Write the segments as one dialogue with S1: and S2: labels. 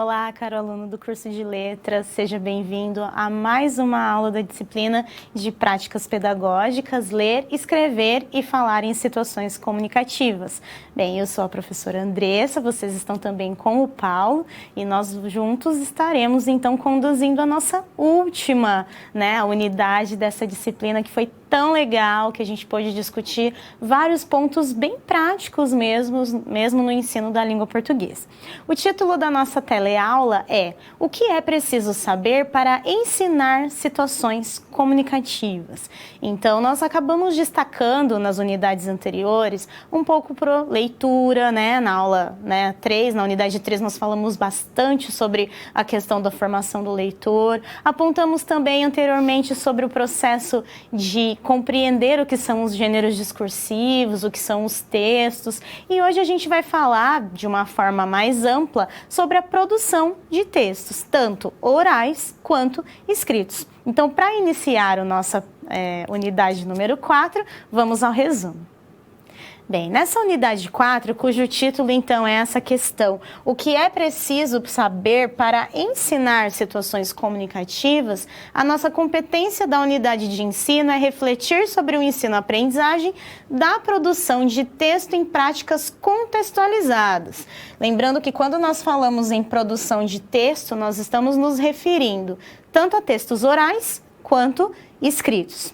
S1: Olá, caro aluno do curso de Letras, seja bem-vindo a mais uma aula da disciplina de Práticas Pedagógicas, Ler, Escrever e Falar em Situações Comunicativas. Bem, eu sou a professora Andressa, vocês estão também com o Paulo e nós juntos estaremos então conduzindo a nossa última, a unidade dessa disciplina que foi tão legal, que a gente pôde discutir vários pontos bem práticos mesmo no ensino da língua portuguesa. O título da nossa teleaula é O que é preciso saber para ensinar situações comunicativas? Então, nós acabamos destacando nas unidades anteriores um pouco por leitura, na aula 3, na unidade 3 nós falamos bastante sobre a questão da formação do leitor, apontamos também anteriormente sobre o processo de compreender o que são os gêneros discursivos, o que são os textos, e hoje a gente vai falar de uma forma mais ampla sobre a produção de textos, tanto orais quanto escritos. Então, para iniciar a nossa unidade número 4, vamos ao resumo. Bem, nessa unidade 4, cujo título então é essa questão, o que é preciso saber para ensinar situações comunicativas, a nossa competência da unidade de ensino é refletir sobre o ensino-aprendizagem da produção de texto em práticas contextualizadas. Lembrando que quando nós falamos em produção de texto, nós estamos nos referindo tanto a textos orais quanto escritos.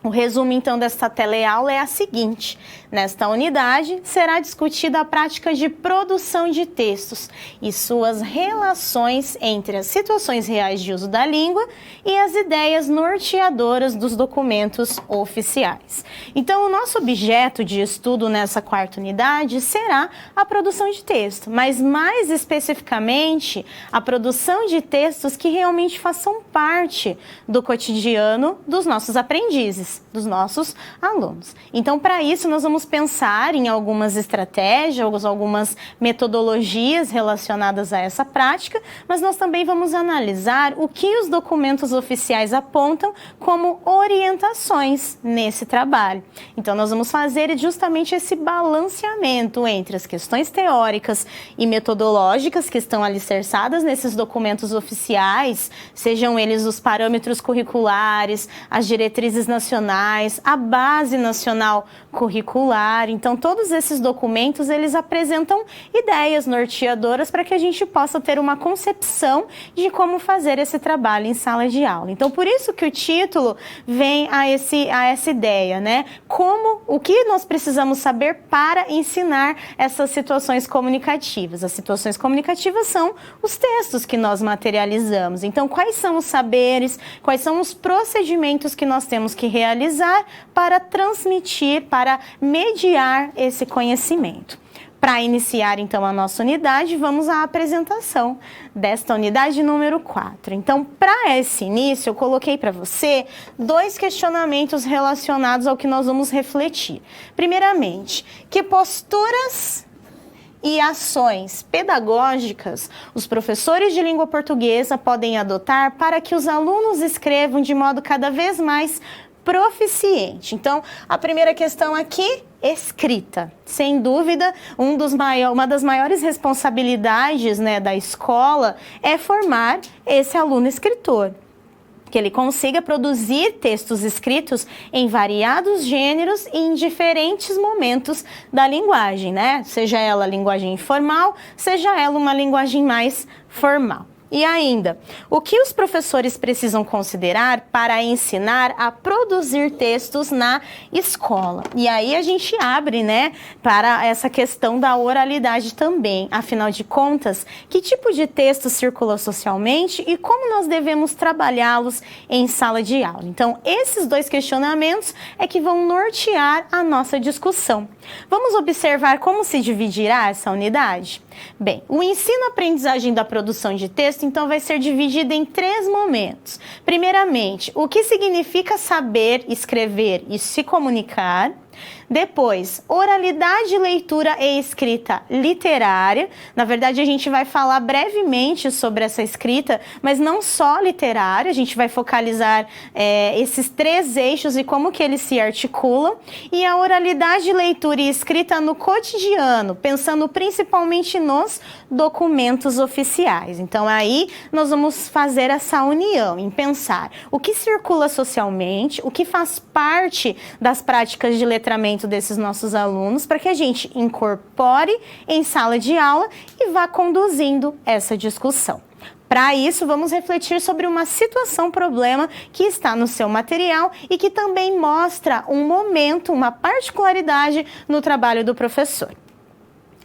S1: O resumo, então, desta teleaula é a seguinte. Nesta unidade, será discutida a prática de produção de textos e suas relações entre as situações reais de uso da língua e as ideias norteadoras dos documentos oficiais. Então, o nosso objeto de estudo nessa quarta unidade será a produção de texto, mas mais especificamente, a produção de textos que realmente façam parte do cotidiano dos nossos aprendizes, dos nossos alunos. Então, para isso, nós vamos pensar em algumas estratégias, algumas metodologias relacionadas a essa prática, mas nós também vamos analisar o que os documentos oficiais apontam como orientações nesse trabalho. Então, nós vamos fazer justamente esse balanceamento entre as questões teóricas e metodológicas que estão alicerçadas nesses documentos oficiais, sejam eles os parâmetros curriculares, as diretrizes nacionais, a base nacional curricular. Então, todos esses documentos, eles apresentam ideias norteadoras para que a gente possa ter uma concepção de como fazer esse trabalho em sala de aula. Então, por isso que o título vem a essa ideia, o que nós precisamos saber para ensinar essas situações comunicativas? As situações comunicativas são os textos que nós materializamos. Então, quais são os saberes, quais são os procedimentos que nós temos que realizar para transmitir, para mediar esse conhecimento. Para iniciar, então, a nossa unidade, vamos à apresentação desta unidade número 4. Então, para esse início, eu coloquei para você 2 questionamentos relacionados ao que nós vamos refletir. Primeiramente, que posturas e ações pedagógicas os professores de língua portuguesa podem adotar para que os alunos escrevam de modo cada vez mais proficiente? Então, a primeira questão aqui, escrita. Sem dúvida, uma das maiores responsabilidades da escola é formar esse aluno escritor, que ele consiga produzir textos escritos em variados gêneros e em diferentes momentos da linguagem, Seja ela linguagem informal, seja ela uma linguagem mais formal. E ainda, o que os professores precisam considerar para ensinar a produzir textos na escola? E aí a gente abre, para essa questão da oralidade também. Afinal de contas, que tipo de texto circula socialmente e como nós devemos trabalhá-los em sala de aula? Então, esses 2 questionamentos é que vão nortear a nossa discussão. Vamos observar como se dividirá essa unidade? Bem, o ensino-aprendizagem da produção de texto, então, vai ser dividido em 3 momentos. Primeiramente, o que significa saber escrever e se comunicar. Depois, oralidade, leitura e escrita literária. Na verdade, a gente vai falar brevemente sobre essa escrita, mas não só literária, a gente vai focalizar esses 3 eixos e como que eles se articulam. E a oralidade, leitura e escrita no cotidiano, pensando principalmente nos documentos oficiais. Então, aí nós vamos fazer essa união em pensar o que circula socialmente, o que faz parte das práticas de letramento desses nossos alunos, para que a gente incorpore em sala de aula e vá conduzindo essa discussão. Para isso, vamos refletir sobre uma situação-problema que está no seu material e que também mostra um momento, uma particularidade no trabalho do professor.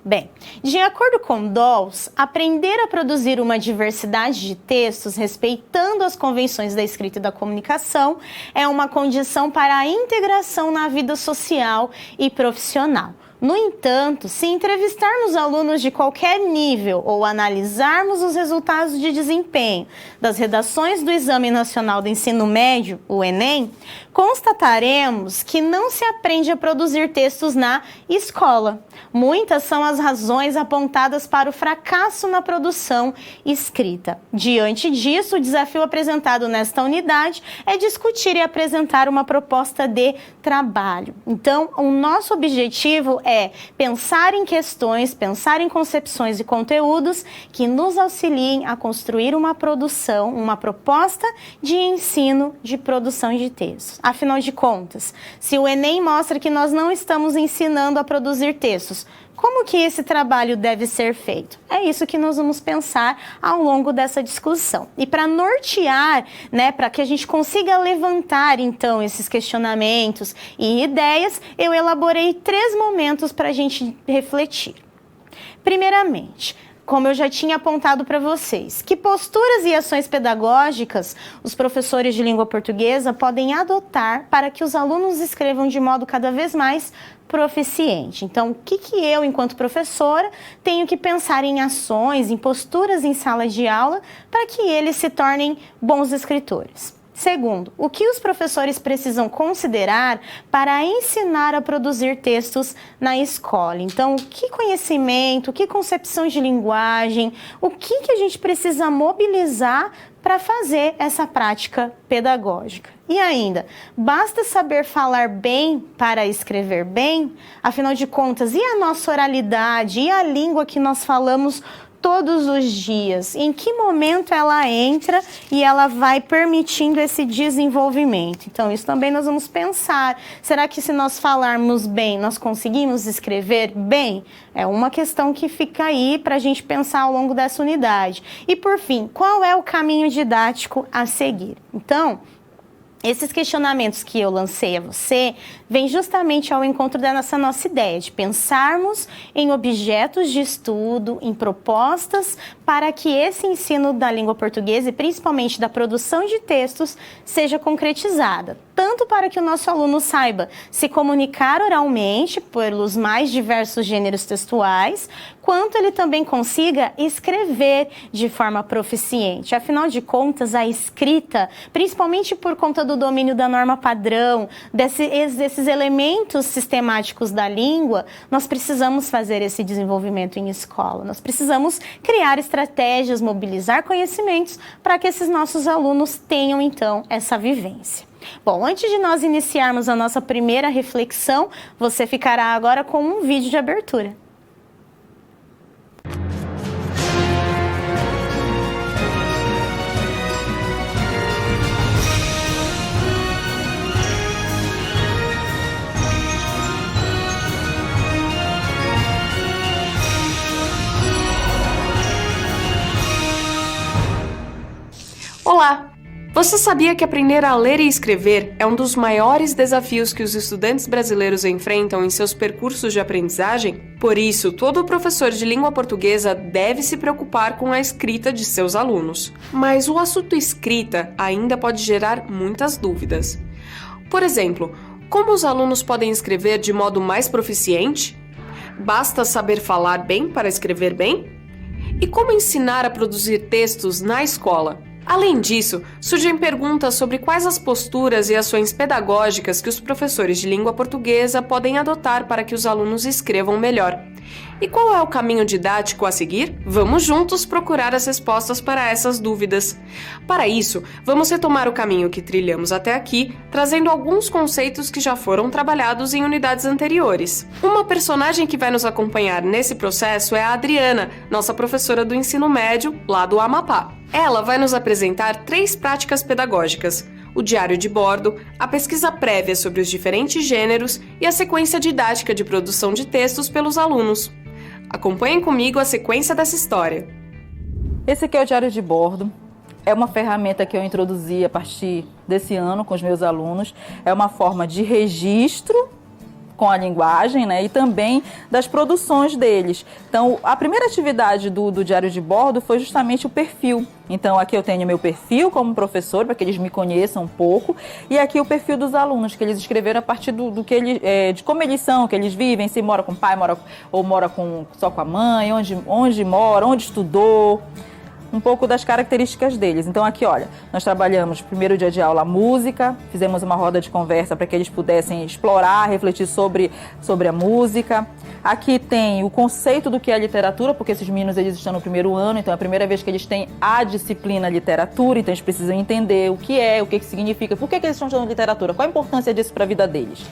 S1: Bem, de acordo com Dawes, aprender a produzir uma diversidade de textos respeitando as convenções da escrita e da comunicação é uma condição para a integração na vida social e profissional. No entanto, se entrevistarmos alunos de qualquer nível ou analisarmos os resultados de desempenho das redações do Exame Nacional do Ensino Médio, o Enem, constataremos que não se aprende a produzir textos na escola. Muitas são as razões apontadas para o fracasso na produção escrita. Diante disso, o desafio apresentado nesta unidade é discutir e apresentar uma proposta de trabalho. Então, o nosso objetivo é pensar em questões, pensar em concepções e conteúdos que nos auxiliem a construir uma produção, uma proposta de ensino de produção de textos. Afinal de contas, se o Enem mostra que nós não estamos ensinando a produzir textos, como que esse trabalho deve ser feito? É isso que nós vamos pensar ao longo dessa discussão. E para nortear, para que a gente consiga levantar, então, esses questionamentos e ideias, eu elaborei 3 momentos para a gente refletir. Primeiramente, como eu já tinha apontado para vocês, que posturas e ações pedagógicas os professores de língua portuguesa podem adotar para que os alunos escrevam de modo cada vez mais proficiente. Então, o que eu, enquanto professora, tenho que pensar em ações, em posturas em sala de aula para que eles se tornem bons escritores? Segundo, o que os professores precisam considerar para ensinar a produzir textos na escola? Então, que conhecimento, que concepção de linguagem, o que a gente precisa mobilizar para fazer essa prática pedagógica? E ainda, basta saber falar bem para escrever bem? Afinal de contas, e a nossa oralidade, e a língua que nós falamos todos os dias? Em que momento ela entra e ela vai permitindo esse desenvolvimento? Então, isso também nós vamos pensar. Será que se nós falarmos bem, nós conseguimos escrever bem? É uma questão que fica aí para a gente pensar ao longo dessa unidade. E, por fim, qual é o caminho didático a seguir? Então, esses questionamentos que eu lancei a você vêm justamente ao encontro dessa nossa ideia de pensarmos em objetos de estudo, em propostas para que esse ensino da língua portuguesa e principalmente da produção de textos seja concretizada. Tanto para que o nosso aluno saiba se comunicar oralmente pelos mais diversos gêneros textuais, quanto ele também consiga escrever de forma proficiente. Afinal de contas, a escrita, principalmente por conta do domínio da norma padrão, desses elementos sistemáticos da língua, nós precisamos fazer esse desenvolvimento em escola. Nós precisamos criar estratégias, mobilizar conhecimentos para que esses nossos alunos tenham, então, essa vivência. Bom, antes de nós iniciarmos a nossa primeira reflexão, você ficará agora com um vídeo de abertura.
S2: Olá! Você sabia que aprender a ler e escrever é um dos maiores desafios que os estudantes brasileiros enfrentam em seus percursos de aprendizagem? Por isso, todo professor de língua portuguesa deve se preocupar com a escrita de seus alunos. Mas o assunto escrita ainda pode gerar muitas dúvidas. Por exemplo, como os alunos podem escrever de modo mais proficiente? Basta saber falar bem para escrever bem? E como ensinar a produzir textos na escola? Além disso, surgem perguntas sobre quais as posturas e ações pedagógicas que os professores de língua portuguesa podem adotar para que os alunos escrevam melhor. E qual é o caminho didático a seguir? Vamos juntos procurar as respostas para essas dúvidas. Para isso, vamos retomar o caminho que trilhamos até aqui, trazendo alguns conceitos que já foram trabalhados em unidades anteriores. Uma personagem que vai nos acompanhar nesse processo é a Adriana, nossa professora do ensino médio, lá do Amapá. Ela vai nos apresentar 3 práticas pedagógicas: o diário de bordo, a pesquisa prévia sobre os diferentes gêneros e a sequência didática de produção de textos pelos alunos. Acompanhem comigo a sequência dessa história.
S3: Esse aqui é o diário de bordo. É uma ferramenta que eu introduzi a partir desse ano com os meus alunos. É uma forma de registro com a linguagem, né, e também das produções deles. Então, a primeira atividade do diário de bordo foi justamente o perfil. Então, aqui eu tenho meu perfil como professor, para que eles me conheçam um pouco, e aqui o perfil dos alunos, que eles escreveram a partir do que eles, de como eles são, que eles vivem, se mora com o pai, mora só com a mãe, onde mora, onde estudou, um pouco das características deles. Então aqui, olha, nós trabalhamos primeiro dia de aula a música, fizemos uma roda de conversa para que eles pudessem explorar, refletir sobre a música. Aqui tem o conceito do que é literatura, porque esses meninos eles estão no primeiro ano, então é a primeira vez que eles têm a disciplina literatura, então eles precisam entender o que significa, por que eles estão estudando literatura, qual a importância disso para a vida deles.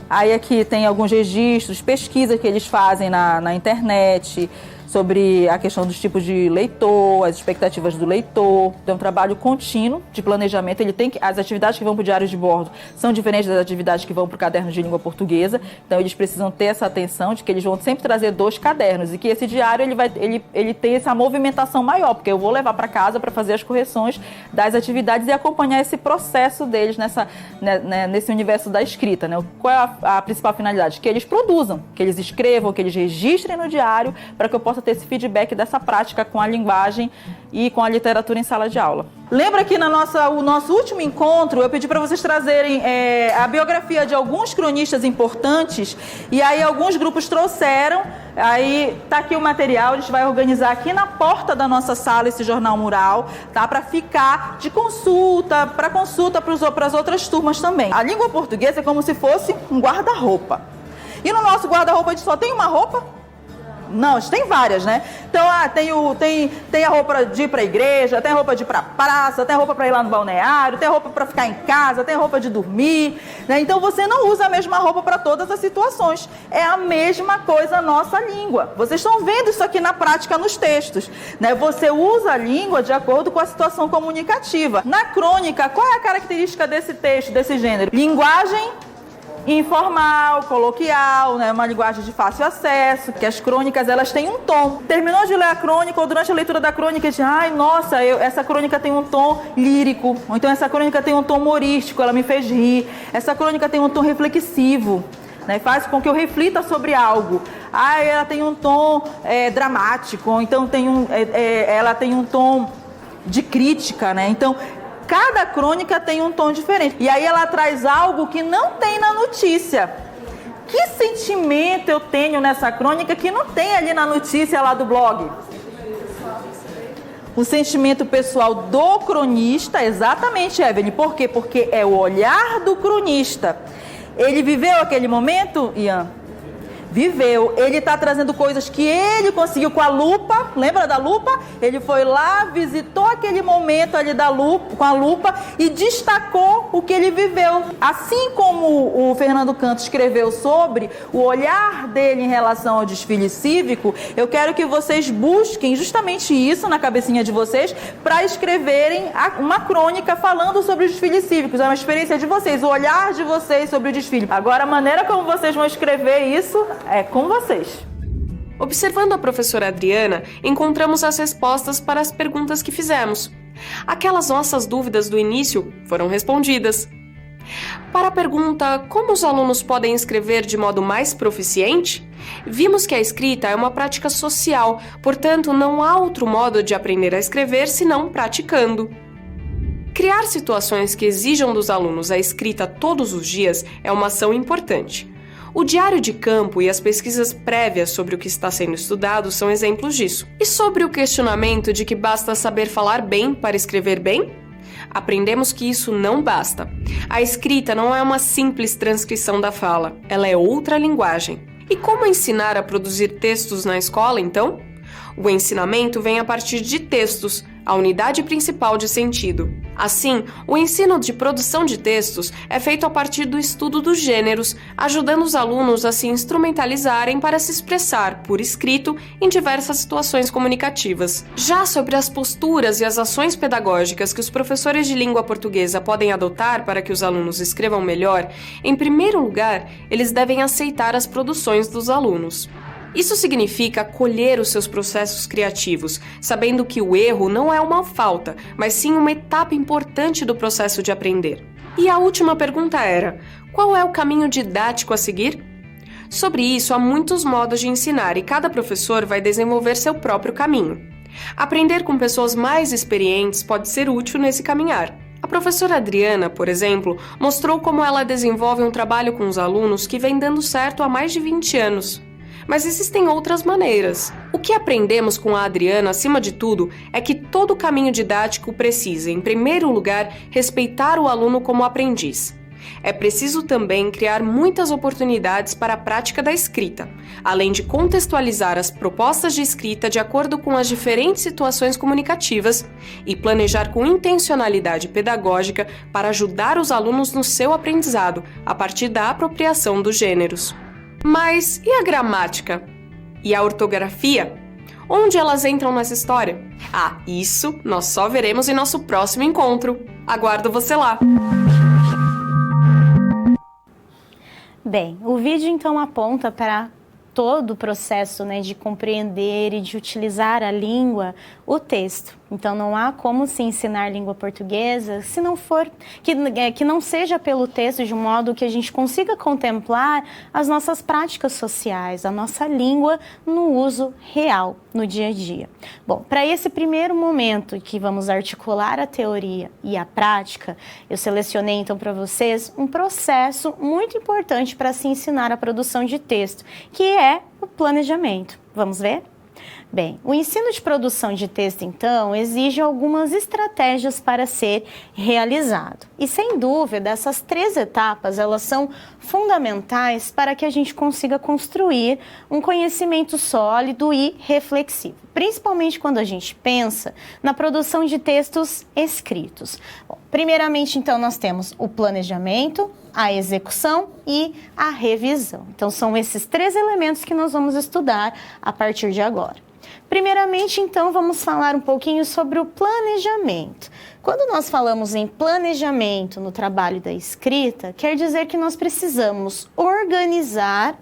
S3: Aí aqui tem alguns registros, pesquisas que eles fazem na internet, sobre a questão dos tipos de leitor, as expectativas do leitor. Então, um trabalho contínuo de planejamento. As atividades que vão para o diário de bordo são diferentes das atividades que vão para o caderno de língua portuguesa. Então, eles precisam ter essa atenção de que eles vão sempre trazer 2 cadernos e que esse diário ele tem essa movimentação maior, porque eu vou levar para casa para fazer as correções das atividades e acompanhar esse processo deles nesse universo da escrita, né? Qual é a principal finalidade? Que eles produzam, que eles escrevam, que eles registrem no diário, para que eu possa ter esse feedback dessa prática com a linguagem e com a literatura em sala de aula. Lembra que o nosso último encontro eu pedi para vocês trazerem a biografia de alguns cronistas importantes, e aí alguns grupos trouxeram. Aí tá aqui o material, a gente vai organizar aqui na porta da nossa sala esse jornal mural, tá? Para ficar de consulta, para as outras turmas também. A língua portuguesa é como se fosse um guarda-roupa. E no nosso guarda-roupa a gente só tem uma roupa? Não, a gente tem várias, né? Então, tem a roupa de ir para a igreja, tem a roupa de ir para a praça, tem a roupa para ir lá no balneário, tem a roupa para ficar em casa, tem a roupa de dormir, né? Então, você não usa a mesma roupa para todas as situações. É a mesma coisa a nossa língua. Vocês estão vendo isso aqui na prática nos textos, né? Você usa a língua de acordo com a situação comunicativa. Na crônica, qual é a característica desse texto, desse gênero? Linguagem informal, coloquial, né? Uma linguagem de fácil acesso, que as crônicas elas têm um tom. Terminou de ler a crônica ou durante a leitura da crônica, diz, nossa, essa crônica tem um tom lírico, ou então essa crônica tem um tom humorístico, ela me fez rir, essa crônica tem um tom reflexivo, né? Faz com que eu reflita sobre algo. Ela tem um tom dramático, ou então ela tem um tom de crítica, né? Então, cada crônica tem um tom diferente. E aí ela traz algo que não tem na notícia. Que sentimento eu tenho nessa crônica que não tem ali na notícia lá do blog? O sentimento pessoal do cronista, exatamente, Evelyn. Por quê? Porque é o olhar do cronista. Ele viveu aquele momento, Ian? Viveu, ele está trazendo coisas que ele conseguiu com a lupa, lembra da lupa? Ele foi lá, visitou aquele momento ali com a lupa e destacou o que ele viveu. Assim como o Fernando Canto escreveu sobre o olhar dele em relação ao desfile cívico, eu quero que vocês busquem justamente isso na cabecinha de vocês para escreverem uma crônica falando sobre os desfiles cívicos. É uma experiência de vocês, o olhar de vocês sobre o desfile. Agora, a maneira como vocês vão escrever isso é com vocês.
S2: Observando a professora Adriana, encontramos as respostas para as perguntas que fizemos. Aquelas nossas dúvidas do início foram respondidas. Para a pergunta como os alunos podem escrever de modo mais proficiente, vimos que a escrita é uma prática social, portanto não há outro modo de aprender a escrever senão praticando. Criar situações que exijam dos alunos a escrita todos os dias é uma ação importante. O diário de campo e as pesquisas prévias sobre o que está sendo estudado são exemplos disso. E sobre o questionamento de que basta saber falar bem para escrever bem? Aprendemos que isso não basta. A escrita não é uma simples transcrição da fala, ela é outra linguagem. E como ensinar a produzir textos na escola, então? O ensinamento vem a partir de textos, a unidade principal de sentido. Assim, o ensino de produção de textos é feito a partir do estudo dos gêneros, ajudando os alunos a se instrumentalizarem para se expressar, por escrito, em diversas situações comunicativas. Já sobre as posturas e as ações pedagógicas que os professores de língua portuguesa podem adotar para que os alunos escrevam melhor, em primeiro lugar, eles devem aceitar as produções dos alunos. Isso significa acolher os seus processos criativos, sabendo que o erro não é uma falta, mas sim uma etapa importante do processo de aprender. E a última pergunta era: qual é o caminho didático a seguir? Sobre isso, há muitos modos de ensinar e cada professor vai desenvolver seu próprio caminho. Aprender com pessoas mais experientes pode ser útil nesse caminhar. A professora Adriana, por exemplo, mostrou como ela desenvolve um trabalho com os alunos que vem dando certo há mais de 20 anos. Mas existem outras maneiras. O que aprendemos com a Adriana, acima de tudo, é que todo caminho didático precisa, em primeiro lugar, respeitar o aluno como aprendiz. É preciso também criar muitas oportunidades para a prática da escrita, além de contextualizar as propostas de escrita de acordo com as diferentes situações comunicativas e planejar com intencionalidade pedagógica para ajudar os alunos no seu aprendizado, a partir da apropriação dos gêneros. Mas e a gramática? E a ortografia? Onde elas entram nessa história? Ah, isso nós só veremos em nosso próximo encontro. Aguardo você lá!
S1: Bem, o vídeo então aponta para todo o processo, né, de compreender e de utilizar a língua, o texto. Então não há como se ensinar língua portuguesa se não for, que não seja pelo texto, de um modo que a gente consiga contemplar as nossas práticas sociais, a nossa língua no uso real, no dia a dia. Bom, para esse primeiro momento que vamos articular a teoria e a prática, eu selecionei então para vocês um processo muito importante para se ensinar a produção de texto, que é o planejamento. Vamos ver? Bem, o ensino de produção de texto, então, exige algumas estratégias para ser realizado. E, sem dúvida, essas 3 etapas, elas são fundamentais para que a gente consiga construir um conhecimento sólido e reflexivo, principalmente quando a gente pensa na produção de textos escritos. Bom, primeiramente, então, nós temos o planejamento, a execução e a revisão. Então, são esses 3 elementos que nós vamos estudar a partir de agora. Primeiramente, então, vamos falar um pouquinho sobre o planejamento. Quando nós falamos em planejamento no trabalho da escrita, quer dizer que nós precisamos organizar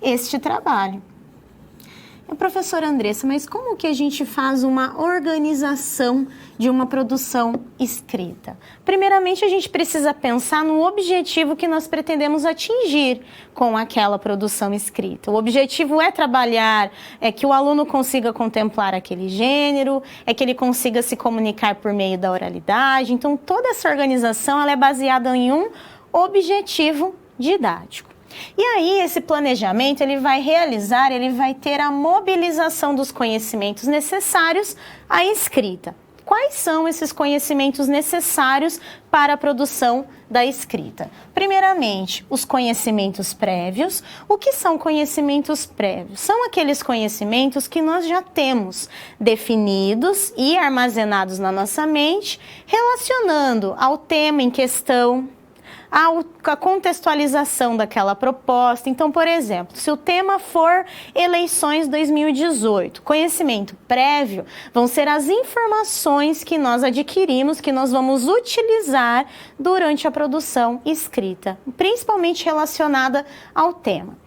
S1: este trabalho. Professora Andressa, mas como que a gente faz uma organização de uma produção escrita? Primeiramente, a gente precisa pensar no objetivo que nós pretendemos atingir com aquela produção escrita. O objetivo é trabalhar, é que o aluno consiga contemplar aquele gênero, é que ele consiga se comunicar por meio da oralidade. Então, toda essa organização ela é baseada em um objetivo didático. E aí, esse planejamento, ele vai ter a mobilização dos conhecimentos necessários à escrita. Quais são esses conhecimentos necessários para a produção da escrita? Primeiramente, os conhecimentos prévios. O que são conhecimentos prévios? São aqueles conhecimentos que nós já temos definidos e armazenados na nossa mente, relacionando ao tema em questão, a contextualização daquela proposta. Então, por exemplo, se o tema for eleições 2018, conhecimento prévio vão ser as informações que nós adquirimos, que nós vamos utilizar durante a produção escrita, principalmente relacionada ao tema.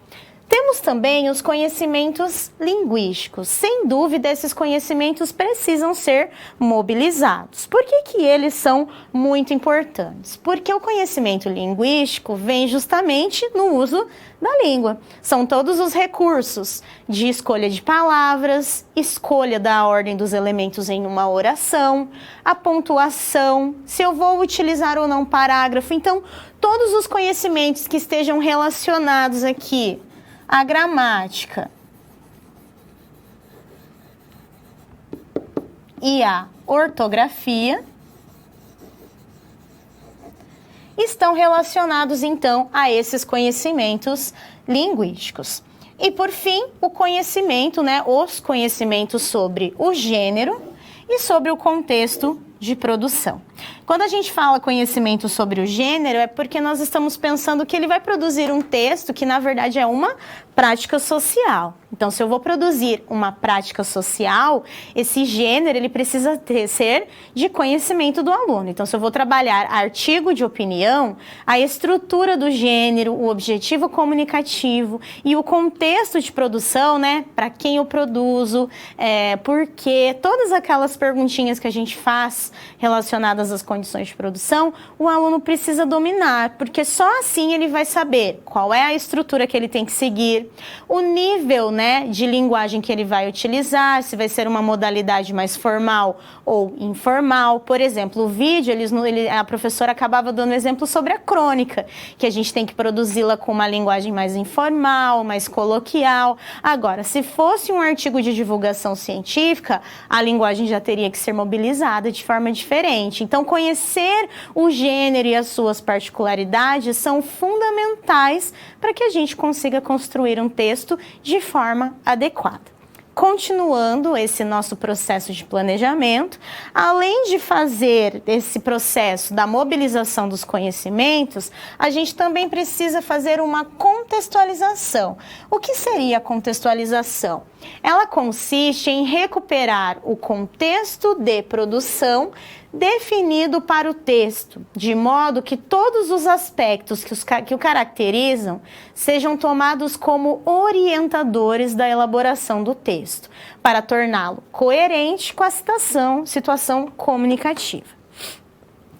S1: Temos também os conhecimentos linguísticos. Sem dúvida, esses conhecimentos precisam ser mobilizados. Por que eles são muito importantes? Porque o conhecimento linguístico vem justamente no uso da língua. São todos os recursos de escolha de palavras, escolha da ordem dos elementos em uma oração, a pontuação, se eu vou utilizar ou não parágrafo. Então, todos os conhecimentos que estejam relacionados aqui à gramática e à ortografia estão relacionados, então, a esses conhecimentos linguísticos. E, por fim, o conhecimento, os conhecimentos sobre o gênero e sobre o contexto de produção. Quando a gente fala conhecimento sobre o gênero, é porque nós estamos pensando que ele vai produzir um texto que, na verdade, é uma prática social. Então, se eu vou produzir uma prática social, esse gênero ele precisa ser de conhecimento do aluno. Então, se eu vou trabalhar artigo de opinião, a estrutura do gênero, o objetivo comunicativo e o contexto de produção, para quem eu produzo, por quê, todas aquelas perguntinhas que a gente faz relacionadas às condições de produção, o aluno precisa dominar, porque só assim ele vai saber qual é a estrutura que ele tem que seguir, o nível, de linguagem que ele vai utilizar, se vai ser uma modalidade mais formal ou informal. Por exemplo, o vídeo, a professora acabava dando exemplo sobre a crônica, que a gente tem que produzi-la com uma linguagem mais informal, mais coloquial. Agora, se fosse um artigo de divulgação científica, a linguagem já teria que ser mobilizada de forma diferente. Então, conhecer o gênero e as suas particularidades são fundamentais para que a gente consiga construir um texto de forma adequada. Continuando esse nosso processo de planejamento, além de fazer esse processo da mobilização dos conhecimentos, a gente também precisa fazer uma contextualização. O que seria a contextualização? Ela consiste em recuperar o contexto de produção definido para o texto, de modo que todos os aspectos que o caracterizam sejam tomados como orientadores da elaboração do texto, para torná-lo coerente com a situação comunicativa.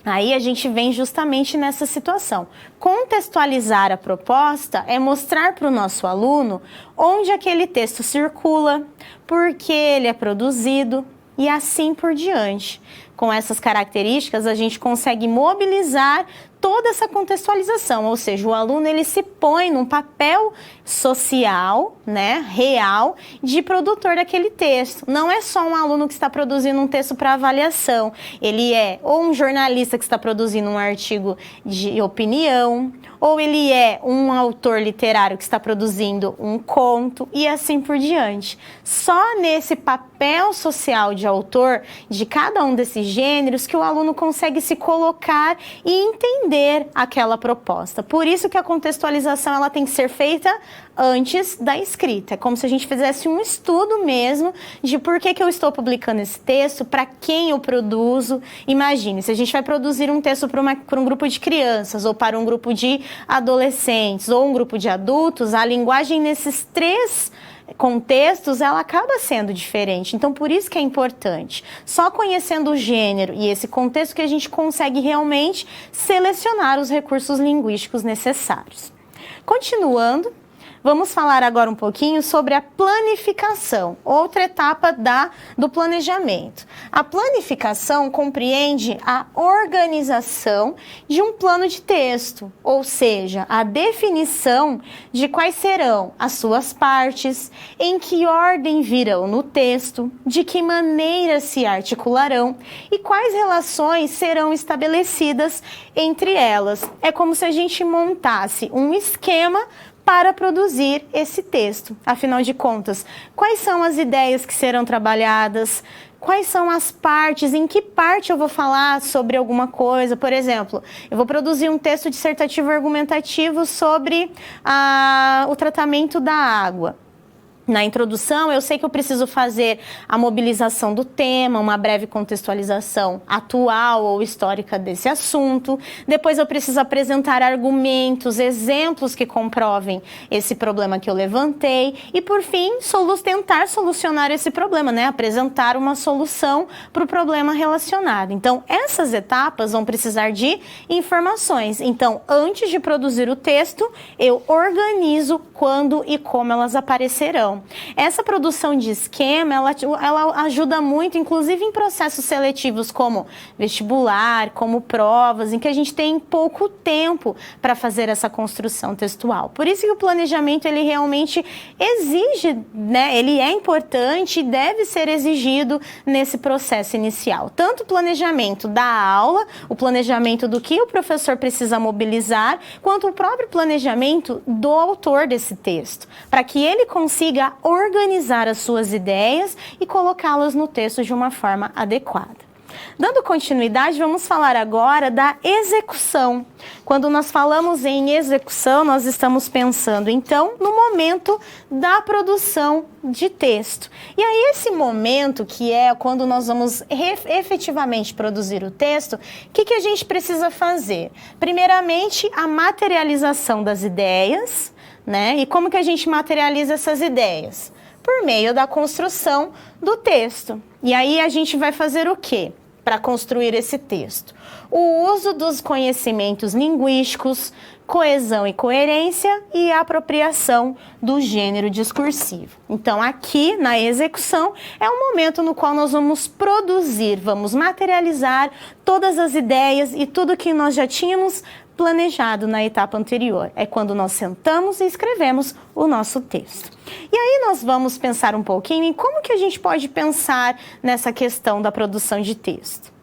S1: Aí a gente vem justamente nessa situação. Contextualizar a proposta é mostrar para o nosso aluno onde aquele texto circula, por que ele é produzido e assim por diante. Com essas características, a gente consegue mobilizar toda essa contextualização, ou seja, o aluno ele se põe num papel social, real, de produtor daquele texto. Não é só um aluno que está produzindo um texto para avaliação, ele é ou um jornalista que está produzindo um artigo de opinião, ou ele é um autor literário que está produzindo um conto e assim por diante. Só nesse papel social de autor de cada um desses gêneros que o aluno consegue se colocar e entender aquela proposta. Por isso que a contextualização ela tem que ser feita antes da escrita. É como se a gente fizesse um estudo mesmo de por que eu estou publicando esse texto, para quem eu produzo. Imagine, se a gente vai produzir um texto para um grupo de crianças, ou para um grupo de adolescentes, ou um grupo de adultos, a linguagem nesses três contextos, ela acaba sendo diferente. Então, por isso que é importante. Só conhecendo o gênero e esse contexto que a gente consegue realmente selecionar os recursos linguísticos necessários. Continuando, vamos falar agora um pouquinho sobre a planificação, outra etapa do planejamento. A planificação compreende a organização de um plano de texto, ou seja, a definição de quais serão as suas partes, em que ordem virão no texto, de que maneira se articularão e quais relações serão estabelecidas entre elas. É como se a gente montasse um esquema para produzir esse texto. Afinal de contas, quais são as ideias que serão trabalhadas? Quais são as partes? Em que parte eu vou falar sobre alguma coisa? Por exemplo, eu vou produzir um texto dissertativo argumentativo sobre o tratamento da água. Na introdução, eu sei que eu preciso fazer a mobilização do tema, uma breve contextualização atual ou histórica desse assunto. Depois eu preciso apresentar argumentos, exemplos que comprovem esse problema que eu levantei. E, por fim, tentar solucionar esse problema, né? Apresentar uma solução para o problema relacionado. Então, essas etapas vão precisar de informações. Então, antes de produzir o texto, eu organizo quando e como elas aparecerão. Essa produção de esquema, ela ajuda muito, inclusive em processos seletivos como vestibular, como provas, em que a gente tem pouco tempo para fazer essa construção textual. Por isso que o planejamento, ele realmente exige, né? Ele é importante e deve ser exigido nesse processo inicial. Tanto o planejamento da aula, o planejamento do que o professor precisa mobilizar, quanto o próprio planejamento do autor desse texto, para que ele consiga organizar as suas ideias e colocá-las no texto de uma forma adequada. Dando continuidade, vamos falar agora da execução. Quando nós falamos em execução, nós estamos pensando, então, no momento da produção de texto. E aí, esse momento, que é quando nós vamos efetivamente produzir o texto, o que a gente precisa fazer? Primeiramente, a materialização das ideias, né? E como que a gente materializa essas ideias? Por meio da construção do texto. E aí a gente vai fazer o quê para construir esse texto? O uso dos conhecimentos linguísticos, coesão e coerência e a apropriação do gênero discursivo. Então, aqui na execução é o momento no qual nós vamos produzir, vamos materializar todas as ideias e tudo que nós já tínhamos planejado na etapa anterior. É quando nós sentamos e escrevemos o nosso texto. E aí nós vamos pensar um pouquinho em como que a gente pode pensar nessa questão da produção de texto.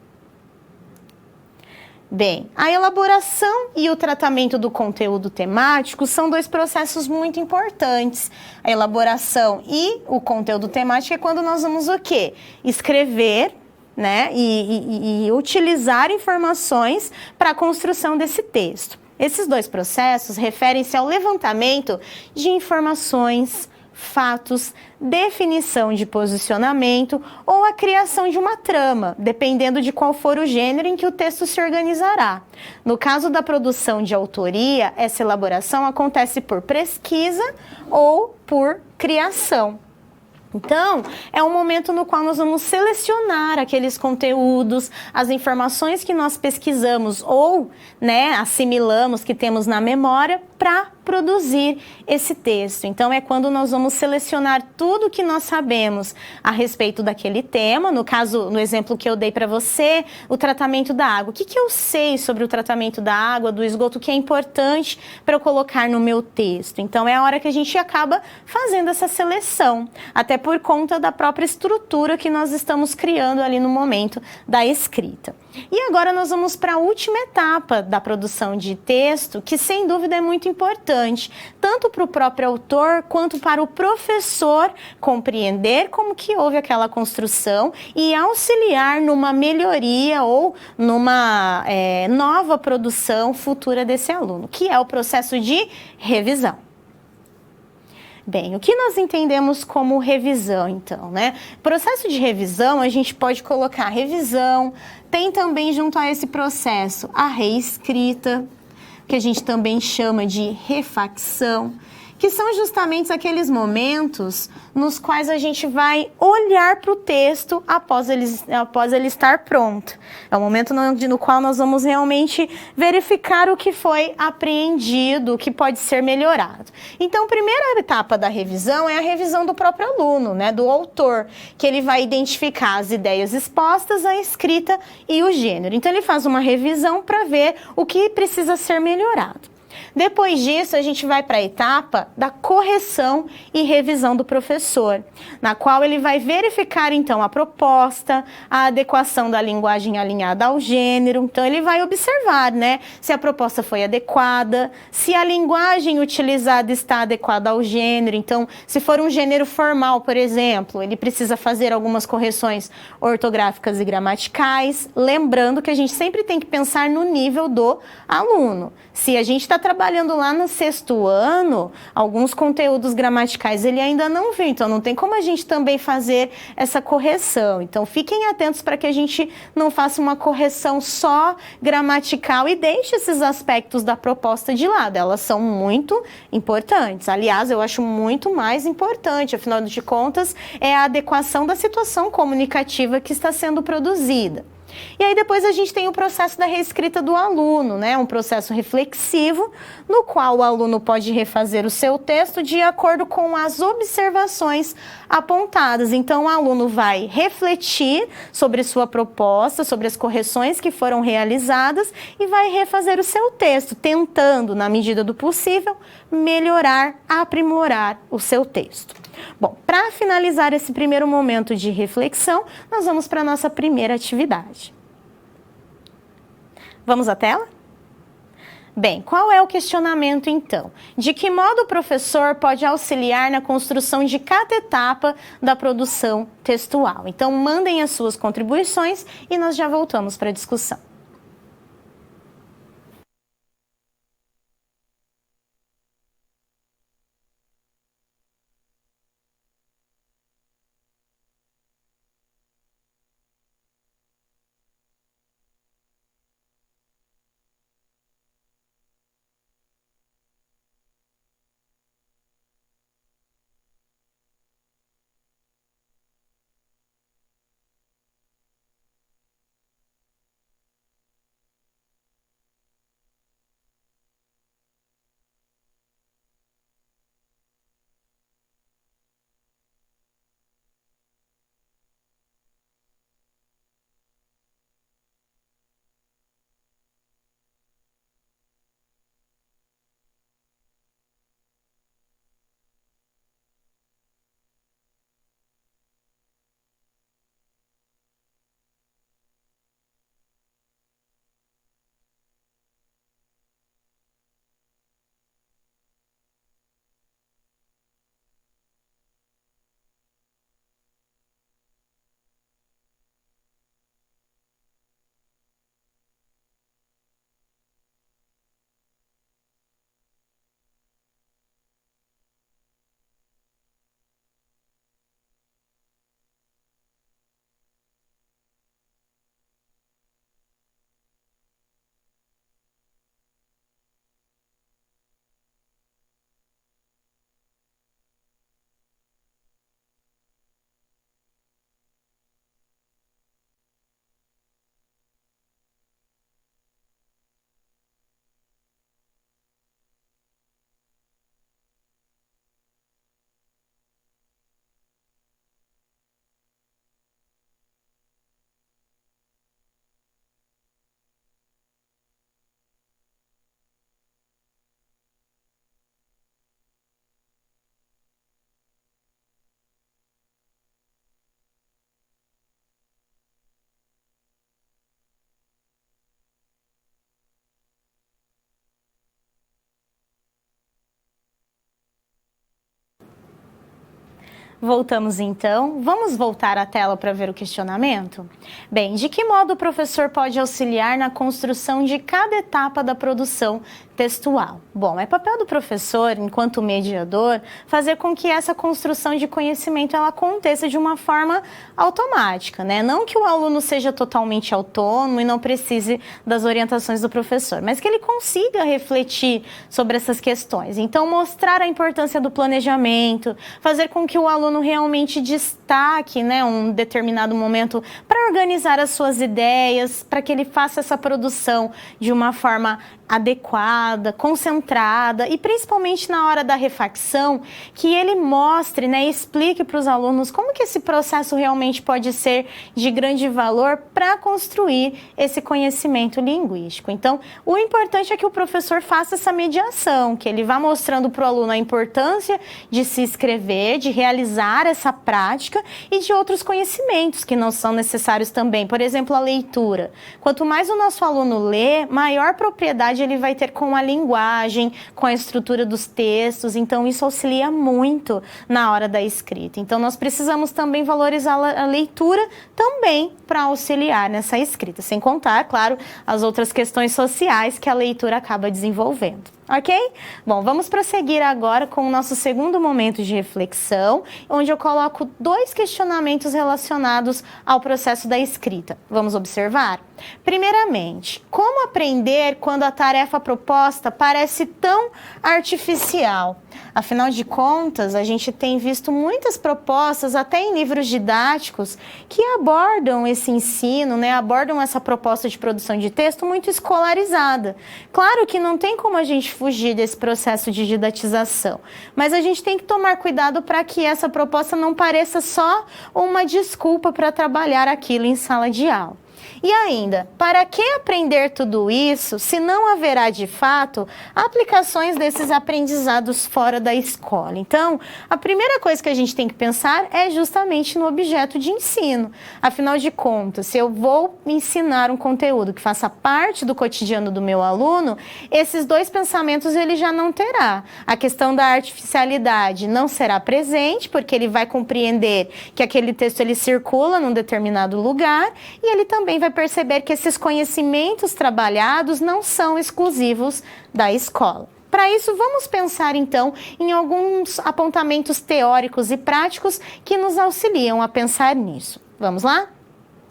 S1: Bem, a elaboração e o tratamento do conteúdo temático são dois processos muito importantes. A elaboração e o conteúdo temático é quando nós vamos o quê? Escrever, né, e utilizar informações para a construção desse texto. Esses dois processos referem-se ao levantamento de informações, fatos, definição de posicionamento ou a criação de uma trama, dependendo de qual for o gênero em que o texto se organizará. No caso da produção de autoria, essa elaboração acontece por pesquisa ou por criação. Então, é um momento no qual nós vamos selecionar aqueles conteúdos, as informações que nós pesquisamos ou, né, assimilamos, que temos na memória, para produzir esse texto. Então, é quando nós vamos selecionar tudo que nós sabemos a respeito daquele tema. No caso, no exemplo que eu dei para você, o tratamento da água. O que eu sei sobre o tratamento da água, do esgoto, que é importante para eu colocar no meu texto? Então, é a hora que a gente acaba fazendo essa seleção, até por conta da própria estrutura que nós estamos criando ali no momento da escrita. E agora nós vamos para a última etapa da produção de texto, que sem dúvida é muito importante, tanto para o próprio autor quanto para o professor compreender como que houve aquela construção e auxiliar numa melhoria ou numa nova produção futura desse aluno, que é o processo de revisão. Bem, o que nós entendemos como revisão, então, né? Processo de revisão, a gente pode colocar revisão, tem também junto a esse processo a reescrita, que a gente também chama de refacção, que são justamente aqueles momentos nos quais a gente vai olhar para o texto após ele estar pronto. É o momento no qual nós vamos realmente verificar o que foi apreendido, o que pode ser melhorado. Então, a primeira etapa da revisão é a revisão do próprio aluno, né, do autor, que ele vai identificar as ideias expostas, a escrita e o gênero. Então, ele faz uma revisão para ver o que precisa ser melhorado. Depois disso, a gente vai para a etapa da correção e revisão do professor, na qual ele vai verificar, então, a proposta, a adequação da linguagem alinhada ao gênero. Então, ele vai observar, né, se a proposta foi adequada, se a linguagem utilizada está adequada ao gênero. Então, se for um gênero formal, por exemplo, ele precisa fazer algumas correções ortográficas e gramaticais, lembrando que a gente sempre tem que pensar no nível do aluno. Se a gente está trabalhando trabalhando lá no 6º ano, alguns conteúdos gramaticais ele ainda não viu, então não tem como a gente também fazer essa correção. Então fiquem atentos para que a gente não faça uma correção só gramatical e deixe esses aspectos da proposta de lado. Elas são muito importantes. Aliás, eu acho muito mais importante, afinal de contas, é a adequação da situação comunicativa que está sendo produzida. E aí depois a gente tem o processo da reescrita do aluno, né? Um processo reflexivo, no qual o aluno pode refazer o seu texto de acordo com as observações apontadas. Então o aluno vai refletir sobre sua proposta, sobre as correções que foram realizadas e vai refazer o seu texto, tentando, na medida do possível, melhorar, aprimorar o seu texto. Bom, para finalizar esse primeiro momento de reflexão, nós vamos para a nossa primeira atividade. Vamos à tela? Bem, qual é o questionamento então? De que modo o professor pode auxiliar na construção de cada etapa da produção textual? Então, mandem as suas contribuições e nós já voltamos para a discussão. Voltamos então. Vamos voltar à tela para ver o questionamento? Bem, de que modo o professor pode auxiliar na construção de cada etapa da produção textual? Bom, é papel do professor, enquanto mediador, fazer com que essa construção de conhecimento ela aconteça de uma forma automática, né? Não que o aluno seja totalmente autônomo e não precise das orientações do professor, mas que ele consiga refletir sobre essas questões. Então, mostrar a importância do planejamento, fazer com que o aluno realmente destaque, né, um determinado momento para organizar as suas ideias, para que ele faça essa produção de uma forma adequada, concentrada e principalmente na hora da refacção, que ele mostre, né, explique para os alunos como que esse processo realmente pode ser de grande valor para construir esse conhecimento linguístico. Então, o importante é que o professor faça essa mediação, que ele vá mostrando para o aluno a importância de se inscrever, de realizar essa prática e de outros conhecimentos que não são necessários também. Por exemplo, a leitura. Quanto mais o nosso aluno lê, maior propriedade ele vai ter com a linguagem, com a estrutura dos textos, então isso auxilia muito na hora da escrita. Então nós precisamos também valorizar a leitura também para auxiliar nessa escrita, sem contar, claro, as outras questões sociais que a leitura acaba desenvolvendo. Ok? Bom, vamos prosseguir agora com o nosso segundo momento de reflexão, onde eu coloco 2 questionamentos relacionados ao processo da escrita. Vamos observar? Primeiramente, como aprender quando a tarefa proposta parece tão artificial? Afinal de contas, a gente tem visto muitas propostas, até em livros didáticos, que abordam esse ensino, né, abordam essa proposta de produção de texto muito escolarizada. Claro que não tem como a gente fugir desse processo de didatização, mas a gente tem que tomar cuidado para que essa proposta não pareça só uma desculpa para trabalhar aquilo em sala de aula. E ainda, para que aprender tudo isso se não haverá de fato aplicações desses aprendizados fora da escola? Então, a primeira coisa que a gente tem que pensar é justamente no objeto de ensino. Afinal de contas, se eu vou ensinar um conteúdo que faça parte do cotidiano do meu aluno, esses 2 pensamentos ele já não terá. A questão da artificialidade não será presente, porque ele vai compreender que aquele texto ele circula num determinado lugar e ele também vai perceber que esses conhecimentos trabalhados não são exclusivos da escola. Para isso, vamos pensar então em alguns apontamentos teóricos e práticos que nos auxiliam a pensar nisso. Vamos lá?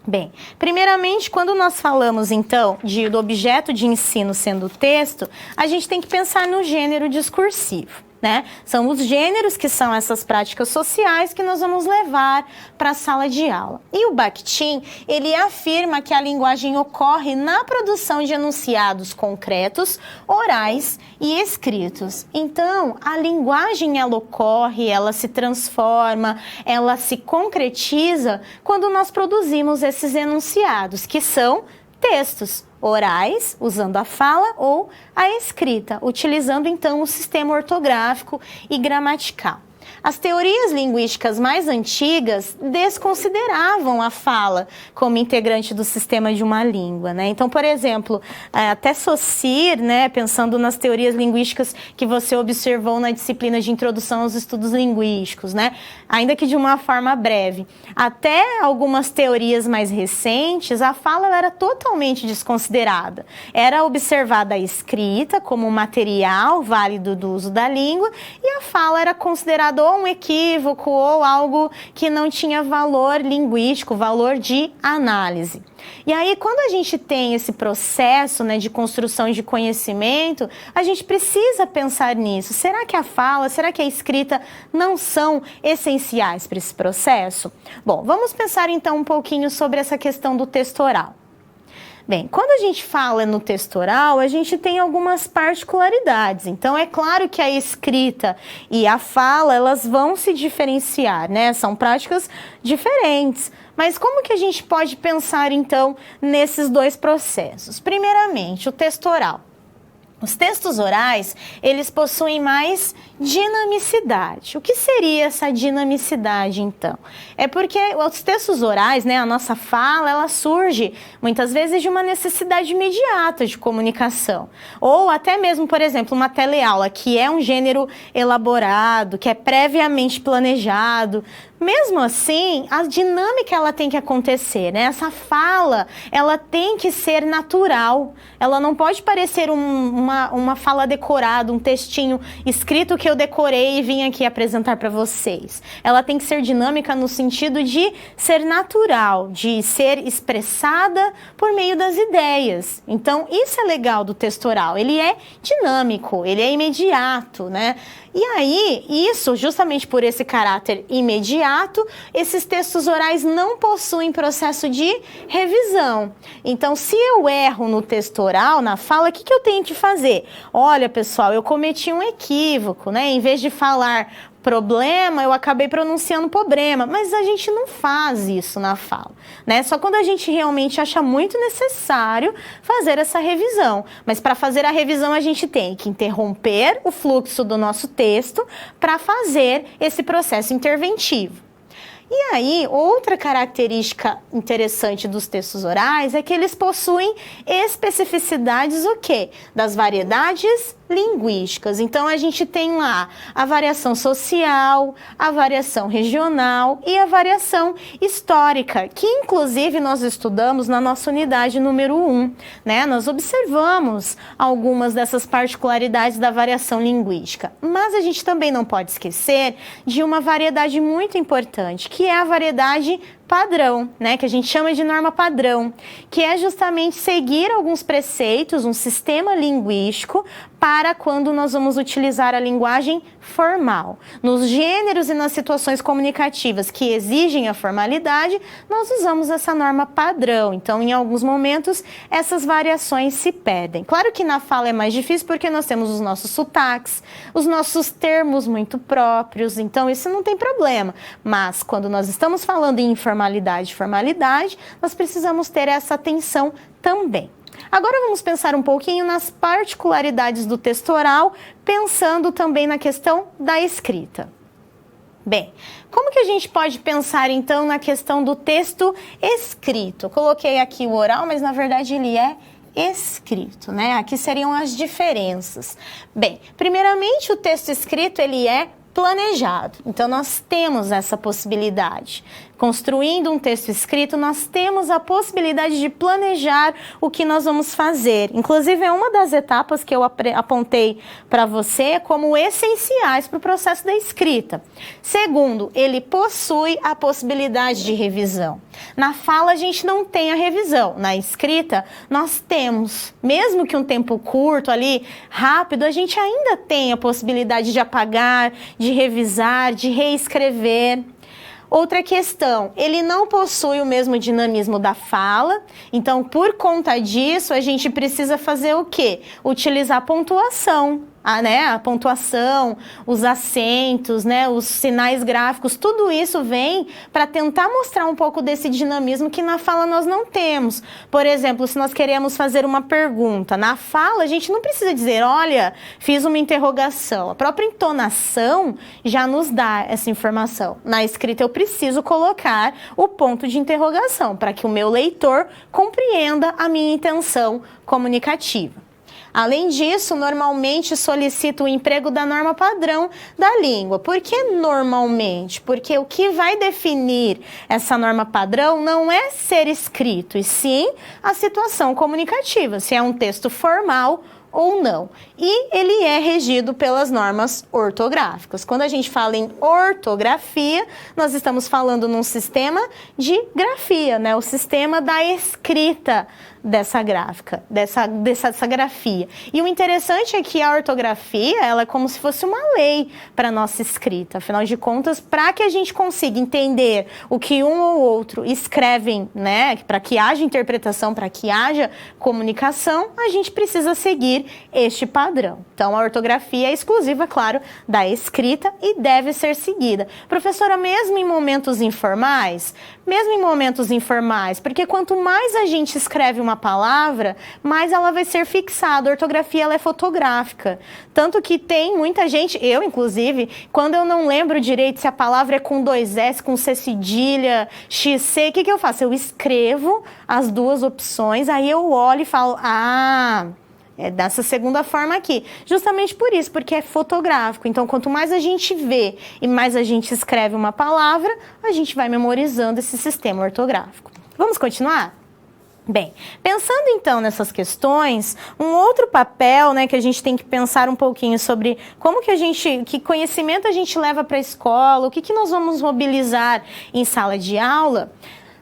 S1: Bem, primeiramente, quando nós falamos então do objeto de ensino sendo o texto, a gente tem que pensar no gênero discursivo. Né? São os gêneros que são essas práticas sociais que nós vamos levar para a sala de aula. E o Bakhtin, ele afirma que a linguagem ocorre na produção de enunciados concretos, orais e escritos. Então, a linguagem ela ocorre, ela se transforma, ela se concretiza quando nós produzimos esses enunciados, que são textos orais, usando a fala, ou a escrita, utilizando então o sistema ortográfico e gramatical. As teorias linguísticas mais antigas desconsideravam a fala como integrante do sistema de uma língua, né? Então, por exemplo, até Saussure, né, pensando nas teorias linguísticas que você observou na disciplina de introdução aos estudos linguísticos, né? Ainda que de uma forma breve. Até algumas teorias mais recentes, a fala era totalmente desconsiderada. Era observada a escrita como um material válido do uso da língua e a fala era considerada ou um equívoco ou algo que não tinha valor linguístico, valor de análise. E aí, quando a gente tem esse processo, né, de construção de conhecimento, a gente precisa pensar nisso. Será que a fala, será que a escrita não são essenciais para esse processo? Bom, vamos pensar então um pouquinho sobre essa questão do texto oral. Bem, quando a gente fala no texto oral, a gente tem algumas particularidades. Então, é claro que a escrita e a fala, elas vão se diferenciar, né? São práticas diferentes. Mas como que a gente pode pensar, então, nesses 2 processos? Primeiramente, o texto oral. Os textos orais, eles possuem mais dinamicidade. O que seria essa dinamicidade, então? É porque os textos orais, né, a nossa fala, ela surge muitas vezes de uma necessidade imediata de comunicação. Ou até mesmo, por exemplo, uma teleaula, que é um gênero elaborado, que é previamente planejado. Mesmo assim, a dinâmica ela tem que acontecer, né? Essa fala, ela tem que ser natural. Ela não pode parecer uma fala decorada, um textinho escrito que eu decorei e vim aqui apresentar para vocês. Ela tem que ser dinâmica no sentido de ser natural, de ser expressada por meio das ideias. Então, isso é legal do texto oral. Ele é dinâmico, ele é imediato, né? E aí, isso, justamente por esse caráter imediato, esses textos orais não possuem processo de revisão. Então, se eu erro no texto oral, na fala, o que eu tenho que fazer? Olha, pessoal, eu cometi um equívoco, né? Em vez de falar problema, eu acabei pronunciando problema, mas a gente não faz isso na fala, né? Só quando a gente realmente acha muito necessário fazer essa revisão. Mas para fazer a revisão, a gente tem que interromper o fluxo do nosso texto para fazer esse processo interventivo. E aí, outra característica interessante dos textos orais é que eles possuem especificidades o quê? Das variedades linguísticas. Então, a gente tem lá a variação social, a variação regional e a variação histórica, que inclusive nós estudamos na nossa unidade número 1, né? Nós observamos algumas dessas particularidades da variação linguística, mas a gente também não pode esquecer de uma variedade muito importante, que é a variedade padrão, né, que a gente chama de norma padrão, que é justamente seguir alguns preceitos, um sistema linguístico para quando nós vamos utilizar a linguagem formal. Nos gêneros e nas situações comunicativas que exigem a formalidade, nós usamos essa norma padrão. Então, em alguns momentos, essas variações se perdem. Claro que na fala é mais difícil porque nós temos os nossos sotaques, os nossos termos muito próprios, então isso não tem problema. Mas quando nós estamos falando em informalidade e formalidade, nós precisamos ter essa atenção também. Agora vamos pensar um pouquinho nas particularidades do texto oral, pensando também na questão da escrita. Bem, como que a gente pode pensar então na questão do texto escrito? Eu coloquei aqui o oral, mas na verdade ele é escrito, né? Aqui seriam as diferenças. Bem, primeiramente o texto escrito ele é planejado. Então, nós temos essa possibilidade. Construindo um texto escrito, nós temos a possibilidade de planejar o que nós vamos fazer. Inclusive, é uma das etapas que eu apontei para você como essenciais para o processo da escrita. Segundo, ele possui a possibilidade de revisão. Na fala, a gente não tem a revisão. Na escrita, nós temos. Mesmo que um tempo curto ali, rápido, a gente ainda tem a possibilidade de apagar, de revisar, de reescrever. Outra questão, ele não possui o mesmo dinamismo da fala, então por conta disso a gente precisa fazer o quê? Utilizar a pontuação. A pontuação, os acentos, né, os sinais gráficos, tudo isso vem para tentar mostrar um pouco desse dinamismo que na fala nós não temos. Por exemplo, se nós queremos fazer uma pergunta, na fala a gente não precisa dizer, olha, fiz uma interrogação. A própria entonação já nos dá essa informação. Na escrita eu preciso colocar o ponto de interrogação para que o meu leitor compreenda a minha intenção comunicativa. Além disso, normalmente solicito o emprego da norma padrão da língua. Por que normalmente? Porque o que vai definir essa norma padrão não é ser escrito, e sim a situação comunicativa, se é um texto formal ou não. E ele é regido pelas normas ortográficas. Quando a gente fala em ortografia, nós estamos falando num sistema de grafia, né? O sistema da escrita dessa gráfica, dessa grafia. E o interessante é que a ortografia, ela é como se fosse uma lei para a nossa escrita. Afinal de contas, para que a gente consiga entender o que um ou outro escrevem, né, para que haja interpretação, para que haja comunicação, a gente precisa seguir este padrão. Então, a ortografia é exclusiva, claro, da escrita e deve ser seguida. Professora, mesmo em momentos informais? Mesmo em momentos informais, porque quanto mais a gente escreve uma palavra, mais ela vai ser fixada. A ortografia ela é fotográfica. Tanto que tem muita gente, eu inclusive, quando eu não lembro direito se a palavra é com 2 S, com C cedilha, XC, o que eu faço? Eu escrevo as duas opções, aí eu olho e falo, é dessa segunda forma aqui. Justamente por isso, porque é fotográfico. Então, quanto mais a gente vê e mais a gente escreve uma palavra, a gente vai memorizando esse sistema ortográfico. Vamos continuar? Bem, pensando então nessas questões, um outro papel, né, que a gente tem que pensar um pouquinho sobre como que conhecimento a gente leva para a escola, o que nós vamos mobilizar em sala de aula.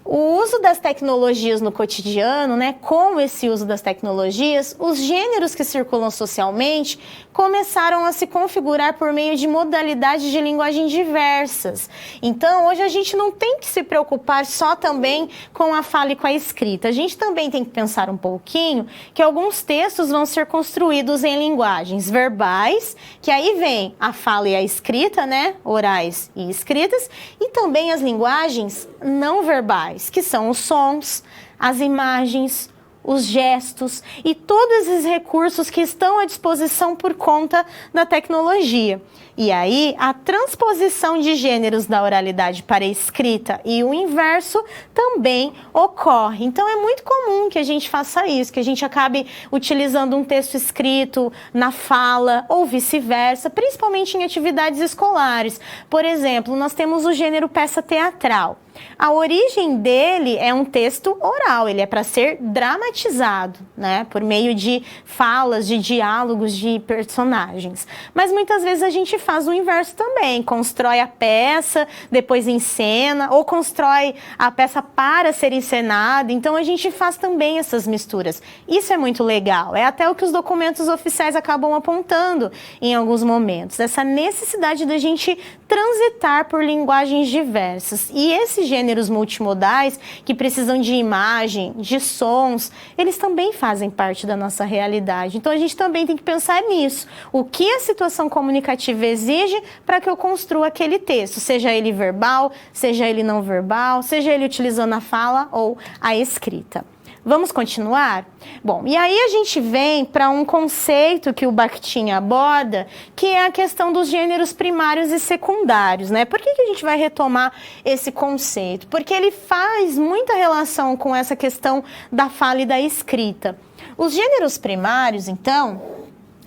S1: O uso das tecnologias no cotidiano, né, com esse uso das tecnologias, os gêneros que circulam socialmente começaram a se configurar por meio de modalidades de linguagem diversas. Então, hoje a gente não tem que se preocupar só também com a fala e com a escrita. A gente também tem que pensar um pouquinho que alguns textos vão ser construídos em linguagens verbais, que aí vem a fala e a escrita, né, orais e escritas, e também as linguagens não verbais, que são os sons, as imagens, os gestos e todos esses recursos que estão à disposição por conta da tecnologia. E aí, a transposição de gêneros da oralidade para a escrita e o inverso também ocorre. Então, é muito comum que a gente faça isso, que a gente acabe utilizando um texto escrito na fala ou vice-versa, principalmente em atividades escolares. Por exemplo, nós temos o gênero peça teatral. A origem dele é um texto oral, ele é para ser dramatizado, né, por meio de falas, de diálogos de personagens. Mas muitas vezes a gente faz o inverso também, constrói a peça, depois encena, ou constrói a peça para ser encenada, então a gente faz também essas misturas. Isso é muito legal, é até o que os documentos oficiais acabam apontando em alguns momentos, essa necessidade da gente transitar por linguagens diversas. E esses gêneros multimodais, que precisam de imagem, de sons, eles também fazem parte da nossa realidade. Então a gente também tem que pensar nisso. O que a situação comunicativa exige para que eu construa aquele texto, seja ele verbal, seja ele não verbal, seja ele utilizando a fala ou a escrita. Vamos continuar? Bom, e aí a gente vem para um conceito que o Bakhtin aborda, que é a questão dos gêneros primários e secundários, né? Por que a gente vai retomar esse conceito? Porque ele faz muita relação com essa questão da fala e da escrita. Os gêneros primários, então,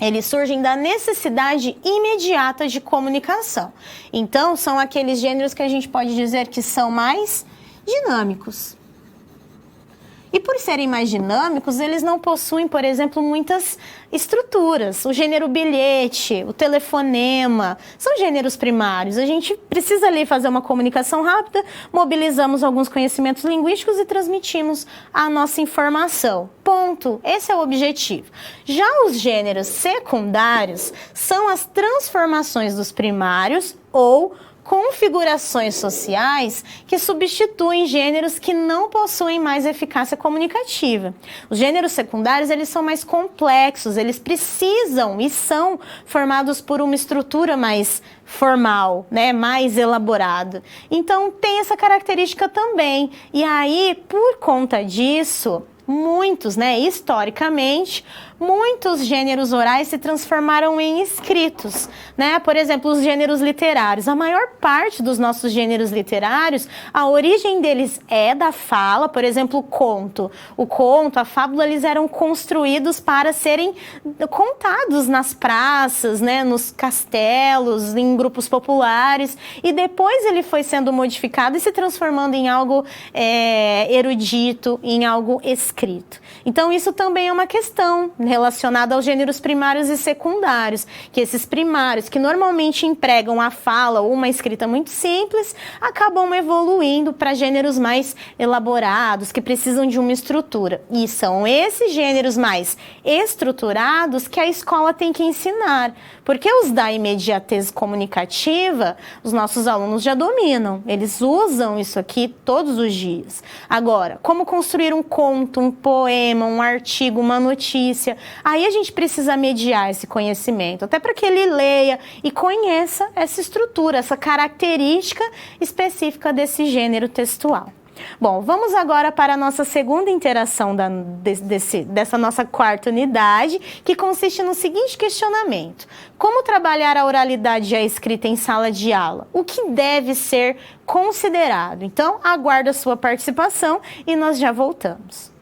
S1: eles surgem da necessidade imediata de comunicação. Então, são aqueles gêneros que a gente pode dizer que são mais dinâmicos. E por serem mais dinâmicos, eles não possuem, por exemplo, muitas estruturas. O gênero bilhete, o telefonema, são gêneros primários. A gente precisa ali fazer uma comunicação rápida, mobilizamos alguns conhecimentos linguísticos e transmitimos a nossa informação. Ponto. Esse é o objetivo. Já os gêneros secundários são as transformações dos primários ou configurações sociais que substituem gêneros que não possuem mais eficácia comunicativa. Os gêneros secundários, eles são mais complexos, eles precisam e são formados por uma estrutura mais formal, né, mais elaborada. Então, tem essa característica também. E aí, por conta disso, muitos, né, historicamente, muitos gêneros orais se transformaram em escritos, né? Por exemplo, os gêneros literários. A maior parte dos nossos gêneros literários, a origem deles é da fala. Por exemplo, o conto. O conto, a fábula, eles eram construídos para serem contados nas praças, né, nos castelos, em grupos populares. E depois ele foi sendo modificado e se transformando em algo erudito, em algo escrito. Então, isso também é uma questão relacionada aos gêneros primários e secundários, que esses primários, que normalmente empregam a fala ou uma escrita muito simples, acabam evoluindo para gêneros mais elaborados, que precisam de uma estrutura. E são esses gêneros mais estruturados que a escola tem que ensinar, porque os da imediatez comunicativa, os nossos alunos já dominam, eles usam isso aqui todos os dias. Agora, como construir um conto, um poema, um artigo, uma notícia, aí a gente precisa mediar esse conhecimento, até para que ele leia e conheça essa estrutura, essa característica específica desse gênero textual. Bom, vamos agora para a nossa segunda interação dessa nossa quarta unidade, que consiste no seguinte questionamento: como trabalhar a oralidade e a escrita em sala de aula? O que deve ser considerado? Então, aguardo a sua participação e nós já voltamos.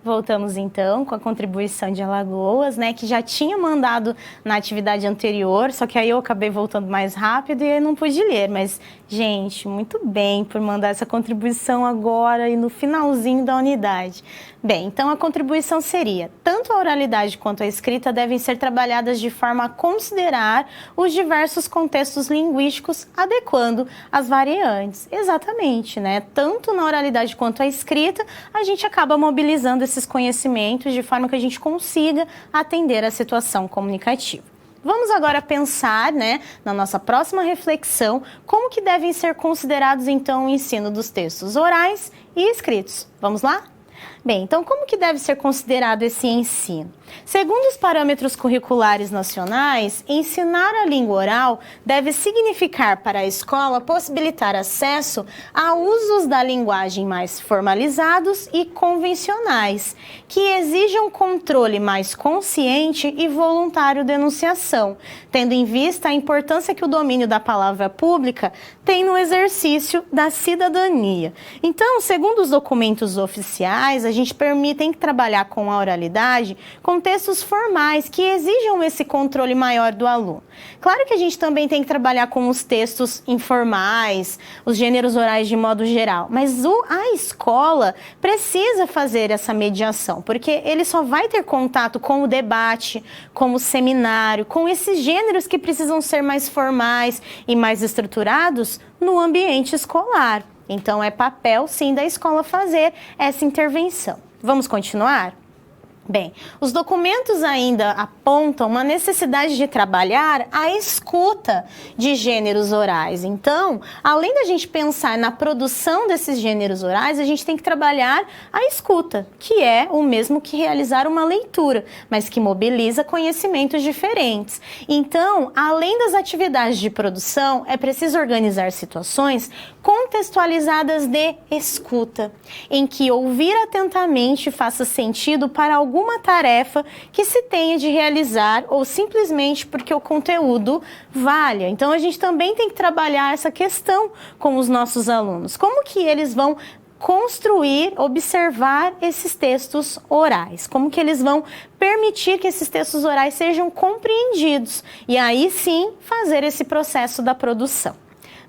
S1: Voltamos então com a contribuição de Alagoas, né, que já tinha mandado na atividade anterior, só que aí eu acabei voltando mais rápido e eu não pude ler, mas gente, muito bem por mandar essa contribuição agora e no finalzinho da unidade. Bem, então a contribuição seria: tanto a oralidade quanto a escrita devem ser trabalhadas de forma a considerar os diversos contextos linguísticos, adequando as variantes. Exatamente, né? Tanto na oralidade quanto a escrita, a gente acaba mobilizando esses conhecimentos de forma que a gente consiga atender a situação comunicativa. Vamos agora pensar, né, na nossa próxima reflexão, como que devem ser considerados então o ensino dos textos orais e escritos. Vamos lá? Bem, então como que deve ser considerado esse ensino? Segundo os parâmetros curriculares nacionais, ensinar a língua oral deve significar para a escola possibilitar acesso a usos da linguagem mais formalizados e convencionais, que exijam controle mais consciente e voluntário de enunciação, tendo em vista a importância que o domínio da palavra pública tem no exercício da cidadania. Então, segundo os documentos oficiais, a gente permite trabalhar com a oralidade com textos formais que exijam esse controle maior do aluno. Claro que a gente também tem que trabalhar com os textos informais, os gêneros orais de modo geral, mas a escola precisa fazer essa mediação, porque ele só vai ter contato com o debate, com o seminário, com esses gêneros que precisam ser mais formais e mais estruturados no ambiente escolar. Então, é papel, sim, da escola fazer essa intervenção. Vamos continuar? Bem, os documentos ainda apontam uma necessidade de trabalhar a escuta de gêneros orais. Então, além da gente pensar na produção desses gêneros orais, a gente tem que trabalhar a escuta, que é o mesmo que realizar uma leitura, mas que mobiliza conhecimentos diferentes. Então, além das atividades de produção, é preciso organizar situações contextualizadas de escuta, em que ouvir atentamente faça sentido para alguma tarefa que se tenha de realizar ou simplesmente porque o conteúdo valha. Então, a gente também tem que trabalhar essa questão com os nossos alunos. Como que eles vão construir, observar esses textos orais? Como que eles vão permitir que esses textos orais sejam compreendidos? E aí sim, fazer esse processo da produção.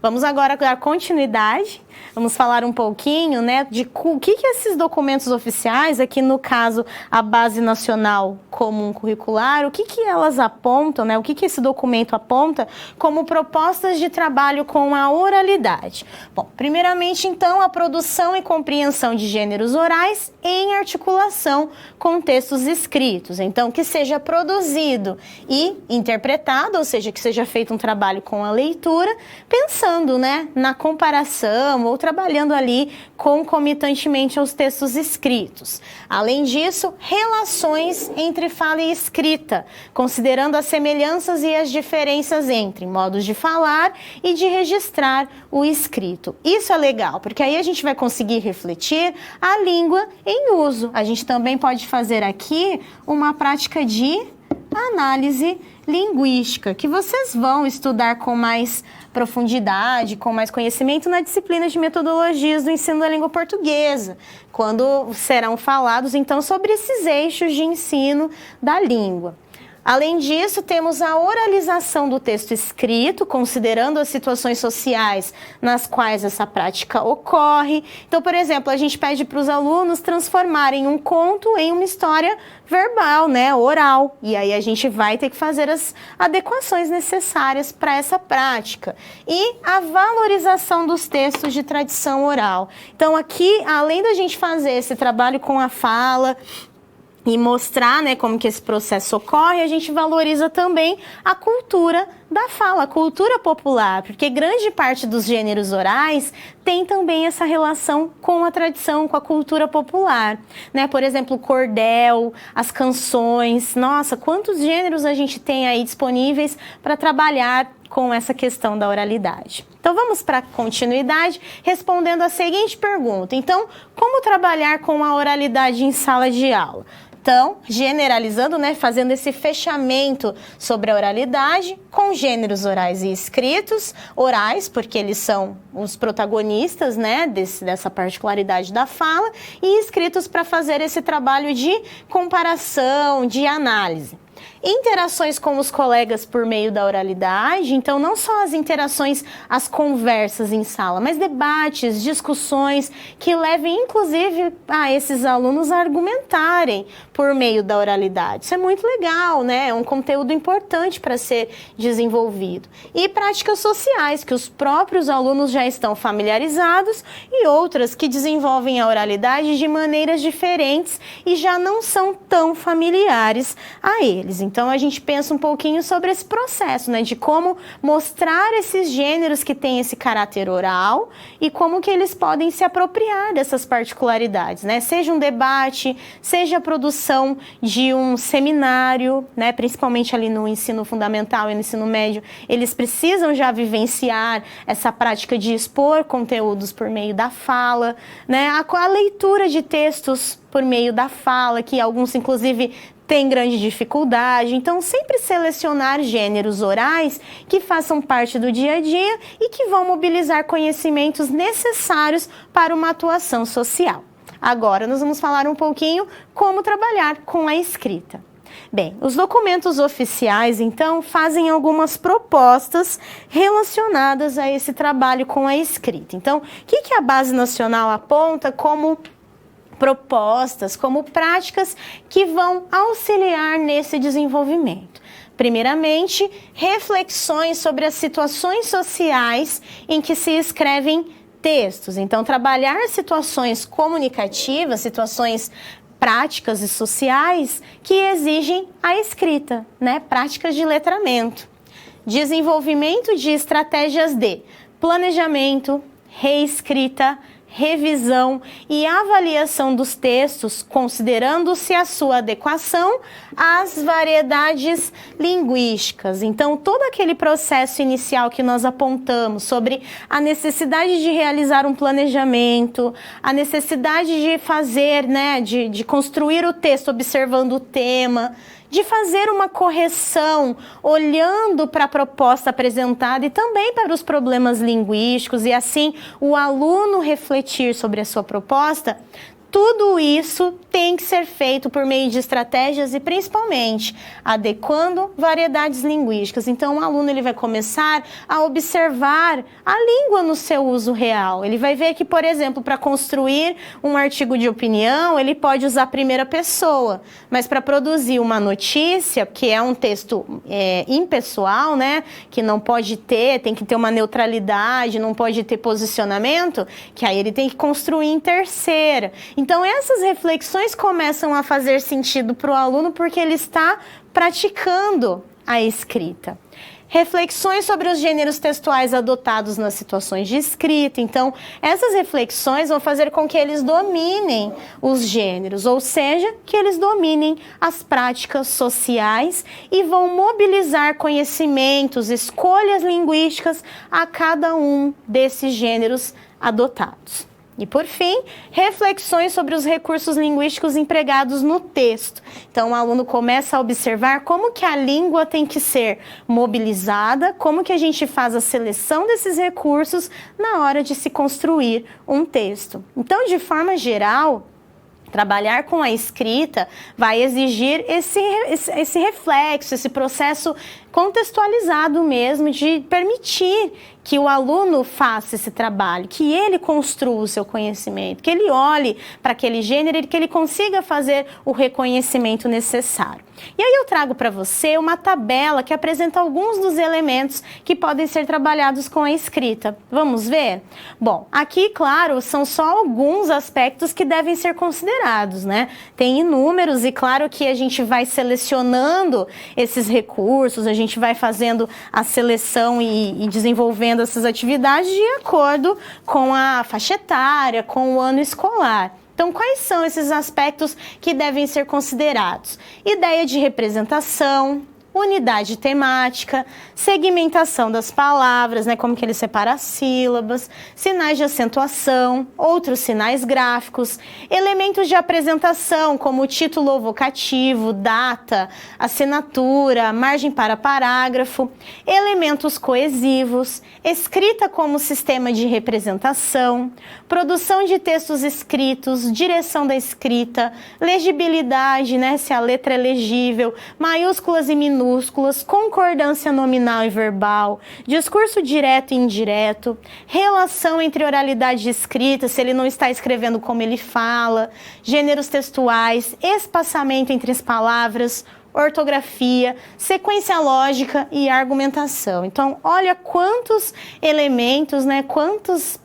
S1: Vamos agora dar continuidade, vamos falar um pouquinho, né, de o que esses documentos oficiais, aqui no caso a Base Nacional Comum Curricular, o que elas apontam, né, o que esse documento aponta como propostas de trabalho com a oralidade. Bom, primeiramente então a produção e compreensão de gêneros orais em articulação com textos escritos. Então, que seja produzido e interpretado, ou seja, que seja feito um trabalho com a leitura, pensando, né, na comparação ou trabalhando ali concomitantemente aos textos escritos. Além disso, relações entre fala e escrita, considerando as semelhanças e as diferenças entre modos de falar e de registrar o escrito. Isso é legal, porque aí a gente vai conseguir refletir a língua em uso. A gente também pode fazer aqui uma prática de análise linguística, que vocês vão estudar com mais profundidade, com mais conhecimento na disciplina de metodologias do ensino da língua portuguesa, quando serão falados então sobre esses eixos de ensino da língua. Além disso, temos a oralização do texto escrito, considerando as situações sociais nas quais essa prática ocorre. Então, por exemplo, a gente pede para os alunos transformarem um conto em uma história verbal, né, oral. E aí a gente vai ter que fazer as adequações necessárias para essa prática. E a valorização dos textos de tradição oral. Então, aqui, além da gente fazer esse trabalho com a fala e mostrar, né, como que esse processo ocorre, a gente valoriza também a cultura da fala, a cultura popular, porque grande parte dos gêneros orais tem também essa relação com a tradição, com a cultura popular, né? Por exemplo, o cordel, as canções, nossa, quantos gêneros a gente tem aí disponíveis para trabalhar com essa questão da oralidade. Então, vamos para a continuidade, respondendo a seguinte pergunta. Então, como trabalhar com a oralidade em sala de aula? Então, generalizando, né, fazendo esse fechamento sobre a oralidade com gêneros orais e escritos, orais, porque eles são os protagonistas, né, dessa particularidade da fala, e escritos para fazer esse trabalho de comparação, de análise. Interações com os colegas por meio da oralidade, então não só as interações, as conversas em sala, mas debates, discussões que levem inclusive a esses alunos a argumentarem por meio da oralidade. Isso é muito legal, né? É um conteúdo importante para ser desenvolvido. E práticas sociais, que os próprios alunos já estão familiarizados, e outras que desenvolvem a oralidade de maneiras diferentes e já não são tão familiares a eles. Então, a gente pensa um pouquinho sobre esse processo, né, de como mostrar esses gêneros que têm esse caráter oral e como que eles podem se apropriar dessas particularidades, né, seja um debate, seja a produção de um seminário, né, principalmente ali no ensino fundamental e no ensino médio, eles precisam já vivenciar essa prática de expor conteúdos por meio da fala, né, a leitura de textos por meio da fala, que alguns, inclusive, tem grande dificuldade, então sempre selecionar gêneros orais que façam parte do dia a dia e que vão mobilizar conhecimentos necessários para uma atuação social. Agora nós vamos falar um pouquinho como trabalhar com a escrita. Bem, os documentos oficiais, então, fazem algumas propostas relacionadas a esse trabalho com a escrita. Então, o que a Base Nacional aponta como propostas, como práticas que vão auxiliar nesse desenvolvimento? Primeiramente, reflexões sobre as situações sociais em que se escrevem textos. Então, trabalhar situações comunicativas, situações práticas e sociais que exigem a escrita, né? Práticas de letramento. Desenvolvimento de estratégias de planejamento, reescrita, revisão e avaliação dos textos, considerando-se a sua adequação às variedades linguísticas. Então, todo aquele processo inicial que nós apontamos sobre a necessidade de realizar um planejamento, a necessidade de fazer, né, de construir o texto observando o tema, de fazer uma correção olhando para a proposta apresentada e também para os problemas linguísticos e assim o aluno refletir sobre a sua proposta, tudo isso tem que ser feito por meio de estratégias e principalmente adequando variedades linguísticas. Então, o aluno ele vai começar a observar a língua no seu uso real. Ele vai ver que, por exemplo, para construir um artigo de opinião, ele pode usar a primeira pessoa, mas para produzir uma notícia, que é um texto impessoal, né, que não pode ter, tem que ter uma neutralidade, não pode ter posicionamento, que aí ele tem que construir em terceira. Então, essas reflexões começam a fazer sentido para o aluno porque ele está praticando a escrita. Reflexões sobre os gêneros textuais adotados nas situações de escrita. Então, essas reflexões vão fazer com que eles dominem os gêneros, ou seja, que eles dominem as práticas sociais e vão mobilizar conhecimentos, escolhas linguísticas a cada um desses gêneros adotados. E, por fim, reflexões sobre os recursos linguísticos empregados no texto. Então, o aluno começa a observar como que a língua tem que ser mobilizada, como que a gente faz a seleção desses recursos na hora de se construir um texto. Então, de forma geral, trabalhar com a escrita vai exigir esse reflexo, esse processo contextualizado mesmo de permitir que o aluno faça esse trabalho, que ele construa o seu conhecimento, que ele olhe para aquele gênero e que ele consiga fazer o reconhecimento necessário. E aí eu trago para você uma tabela que apresenta alguns dos elementos que podem ser trabalhados com a escrita. Vamos ver? Bom, aqui, claro, são só alguns aspectos que devem ser considerados, né? Tem inúmeros e claro que a gente vai selecionando esses recursos, a gente vai fazendo a seleção e desenvolvendo essas atividades de acordo com a faixa etária, com o ano escolar. Então, quais são esses aspectos que devem ser considerados? Ideia de representação, unidade temática, segmentação das palavras, né, como que ele separa as sílabas, sinais de acentuação, outros sinais gráficos, elementos de apresentação, como título ou vocativo, data, assinatura, margem para parágrafo, elementos coesivos, escrita como sistema de representação, produção de textos escritos, direção da escrita, legibilidade, né, se a letra é legível, maiúsculas e minúsculas, concordância nominal e verbal, discurso direto e indireto, relação entre oralidade e escrita, se ele não está escrevendo como ele fala, gêneros textuais, espaçamento entre as palavras, ortografia, sequência lógica e argumentação. Então, olha quantos elementos, né, quantos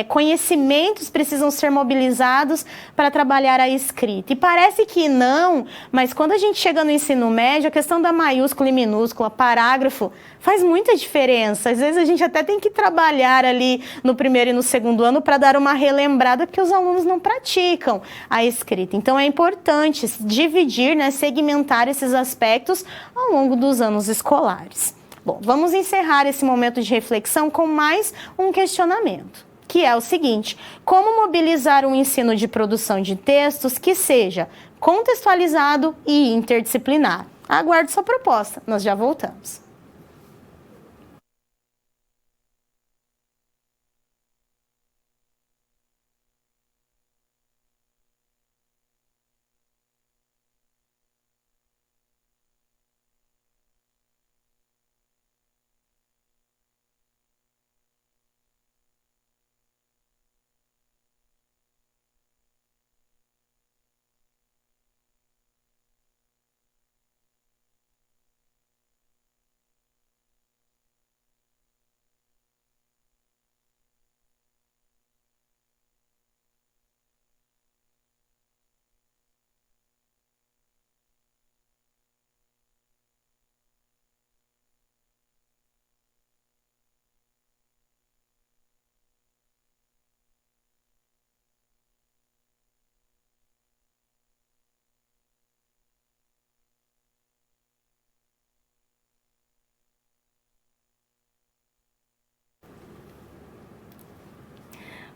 S1: conhecimentos precisam ser mobilizados para trabalhar a escrita. E parece que não, mas quando a gente chega no ensino médio, a questão da maiúscula e minúscula, parágrafo, faz muita diferença. Às vezes a gente até tem que trabalhar ali no primeiro e no segundo ano para dar uma relembrada, porque os alunos não praticam a escrita. Então é importante dividir, né, segmentar esses aspectos ao longo dos anos escolares. Bom, vamos encerrar esse momento de reflexão com mais um questionamento, que é o seguinte: como mobilizar um ensino de produção de textos que seja contextualizado e interdisciplinar? Aguardo sua proposta, nós já voltamos.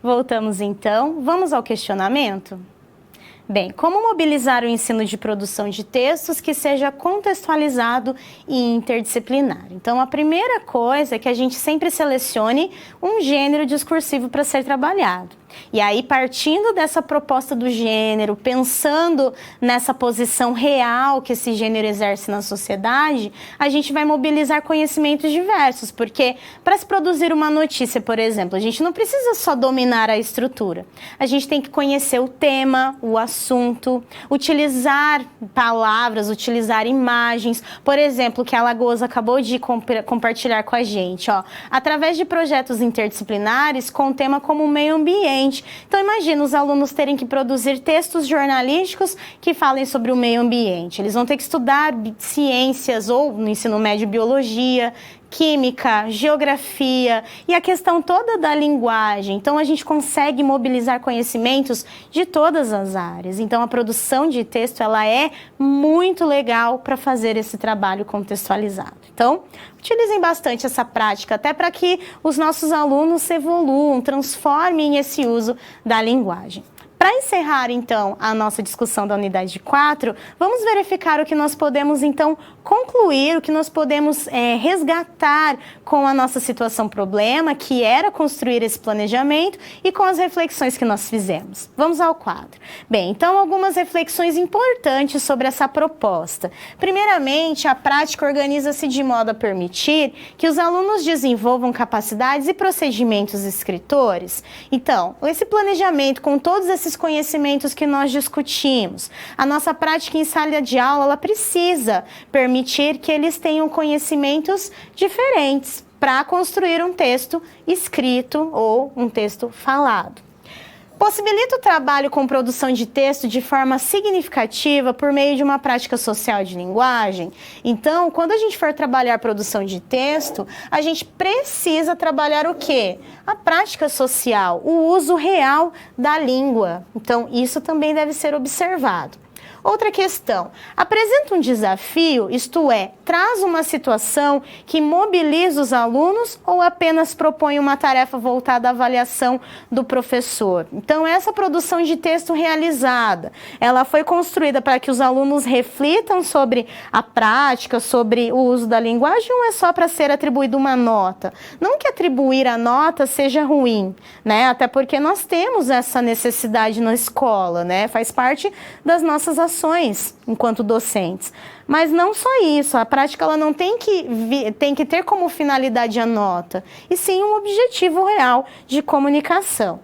S1: Voltamos então, vamos ao questionamento? Bem, como mobilizar o ensino de produção de textos que seja contextualizado e interdisciplinar? Então, a primeira coisa é que a gente sempre selecione um gênero discursivo para ser trabalhado. E aí, partindo dessa proposta do gênero, pensando nessa posição real que esse gênero exerce na sociedade, a gente vai mobilizar conhecimentos diversos, porque para se produzir uma notícia, por exemplo, a gente não precisa só dominar a estrutura. A gente tem que conhecer o tema, o assunto, utilizar palavras, utilizar imagens. Por exemplo, que a Alagoas acabou de compartilhar com a gente, ó, através de projetos interdisciplinares com o tema como meio ambiente. Então, imagina os alunos terem que produzir textos jornalísticos que falem sobre o meio ambiente. Eles vão ter que estudar ciências ou, no ensino médio, biologia, química, geografia e a questão toda da linguagem. Então, a gente consegue mobilizar conhecimentos de todas as áreas. Então, a produção de texto, ela é muito legal para fazer esse trabalho contextualizado. Então, utilizem bastante essa prática, até para que os nossos alunos evoluam, transformem esse uso da linguagem. Para encerrar, então, a nossa discussão da unidade 4, vamos verificar o que nós podemos, então, concluir, o que nós podemos resgatar com a nossa situação-problema, que era construir esse planejamento, e com as reflexões que nós fizemos. Vamos ao quadro. Bem, então, algumas reflexões importantes sobre essa proposta. Primeiramente, a prática organiza-se de modo a permitir que os alunos desenvolvam capacidades e procedimentos escritores. Então, esse planejamento com todos esses conhecimentos que nós discutimos, a nossa prática em sala de aula, ela precisa permitir que eles tenham conhecimentos diferentes para construir um texto escrito ou um texto falado. Possibilita o trabalho com produção de texto de forma significativa por meio de uma prática social de linguagem. Então, quando a gente for trabalhar produção de texto, a gente precisa trabalhar o quê? A prática social, o uso real da língua. Então, isso também deve ser observado. Outra questão, apresenta um desafio, isto é, traz uma situação que mobiliza os alunos ou apenas propõe uma tarefa voltada à avaliação do professor? Então, essa produção de texto realizada, ela foi construída para que os alunos reflitam sobre a prática, sobre o uso da linguagem, ou é só para ser atribuída uma nota? Não que atribuir a nota seja ruim, né? Até porque nós temos essa necessidade na escola, né? Faz parte das nossas ações enquanto docentes. Mas não só isso, a prática ela não tem que ter como finalidade a nota, e sim um objetivo real de comunicação.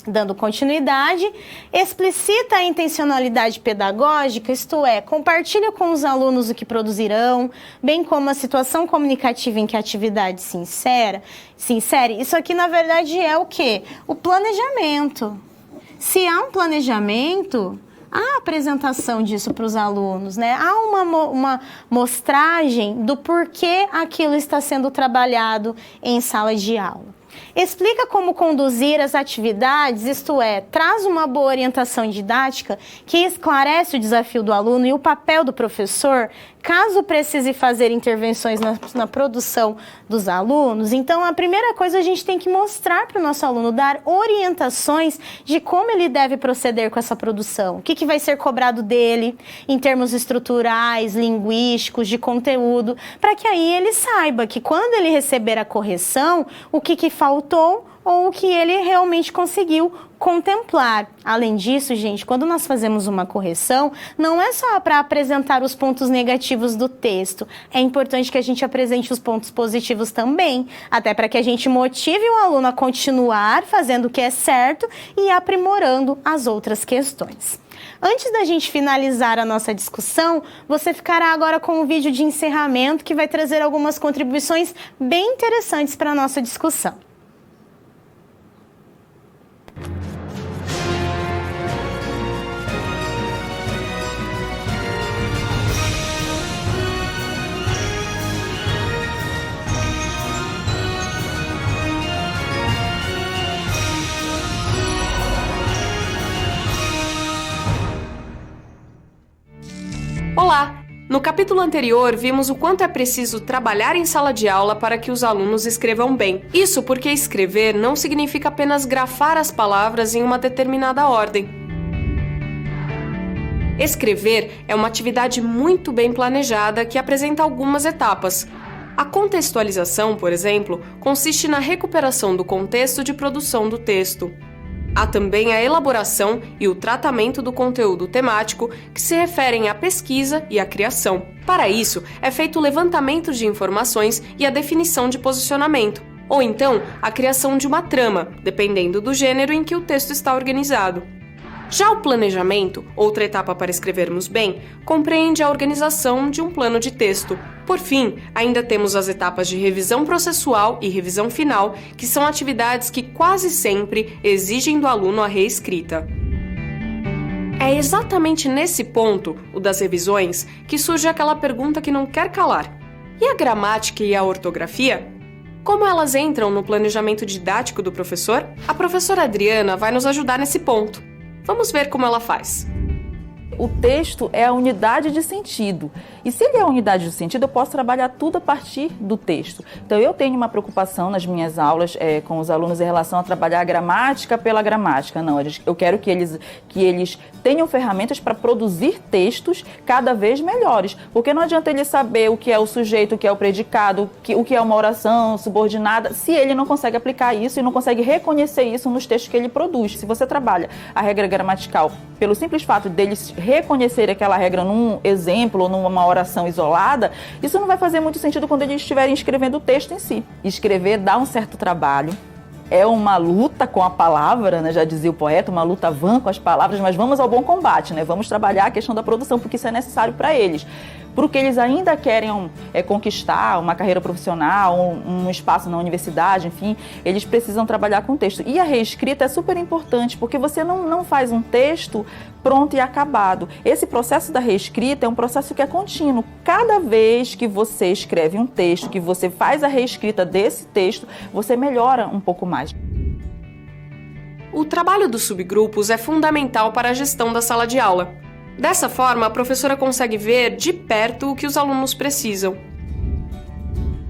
S1: Dando continuidade, explicita a intencionalidade pedagógica, isto é, compartilha com os alunos o que produzirão, bem como a situação comunicativa em que a atividade se insere. Isso aqui, na verdade, é o quê? O planejamento. Se há um planejamento, há apresentação disso para os alunos, né? Há uma mostragem do porquê aquilo está sendo trabalhado em sala de aula. Explica como conduzir as atividades, isto é, traz uma boa orientação didática que esclarece o desafio do aluno e o papel do professor, caso precise fazer intervenções na produção dos alunos. Então, a primeira coisa a gente tem que mostrar para o nosso aluno, dar orientações de como ele deve proceder com essa produção, o que vai ser cobrado dele em termos estruturais, linguísticos, de conteúdo, para que aí ele saiba que quando ele receber a correção, o que faltou ou o que ele realmente conseguiu contemplar. Além disso, gente, quando nós fazemos uma correção, não é só para apresentar os pontos negativos do texto. É importante que a gente apresente os pontos positivos também, até para que a gente motive o aluno a continuar fazendo o que é certo e aprimorando as outras questões. Antes da gente finalizar a nossa discussão, você ficará agora com um vídeo de encerramento que vai trazer algumas contribuições bem interessantes para a nossa discussão.
S2: Olá! No capítulo anterior, vimos o quanto é preciso trabalhar em sala de aula para que os alunos escrevam bem. Isso porque escrever não significa apenas grafar as palavras em uma determinada ordem. Escrever é uma atividade muito bem planejada que apresenta algumas etapas. A contextualização, por exemplo, consiste na recuperação do contexto de produção do texto. Há também a elaboração e o tratamento do conteúdo temático, que se referem à pesquisa e à criação. Para isso, é feito o levantamento de informações e a definição de posicionamento, ou então a criação de uma trama, dependendo do gênero em que o texto está organizado. Já o planejamento, outra etapa para escrevermos bem, compreende a organização de um plano de texto. Por fim, ainda temos as etapas de revisão processual e revisão final, que são atividades que quase sempre exigem do aluno a reescrita. É exatamente nesse ponto, o das revisões, que surge aquela pergunta que não quer calar. E a gramática e a ortografia? Como elas entram no planejamento didático do professor? A professora Adriana vai nos ajudar nesse ponto. Vamos ver como ela faz.
S3: O texto é a unidade de sentido. E se ele é a unidade de sentido, eu posso trabalhar tudo a partir do texto. Então, eu tenho uma preocupação nas minhas aulas com os alunos em relação a trabalhar a gramática pela gramática. Não, eu quero que eles tenham ferramentas para produzir textos cada vez melhores. Porque não adianta ele saber o que é o sujeito, o que é o predicado, o que é uma oração subordinada, se ele não consegue aplicar isso e não consegue reconhecer isso nos textos que ele produz. Se você trabalha a regra gramatical pelo simples fato deles reconhecer aquela regra num exemplo ou numa oração isolada, isso não vai fazer muito sentido quando eles estiverem escrevendo o texto em si. Escrever dá um certo trabalho, é uma luta com a palavra, né? Já dizia o poeta, uma luta vã com as palavras, mas vamos ao bom combate, né? Vamos trabalhar a questão da produção, porque isso é necessário para eles. Porque eles ainda querem conquistar uma carreira profissional, um espaço na universidade, enfim, eles precisam trabalhar com texto. E a reescrita é super importante, porque você não faz um texto pronto e acabado. Esse processo da reescrita é um processo que é contínuo. Cada vez que você escreve um texto, que você faz a reescrita desse texto, você melhora um pouco mais.
S2: O trabalho dos subgrupos é fundamental para a gestão da sala de aula. Dessa forma, a professora consegue ver de perto o que os alunos precisam.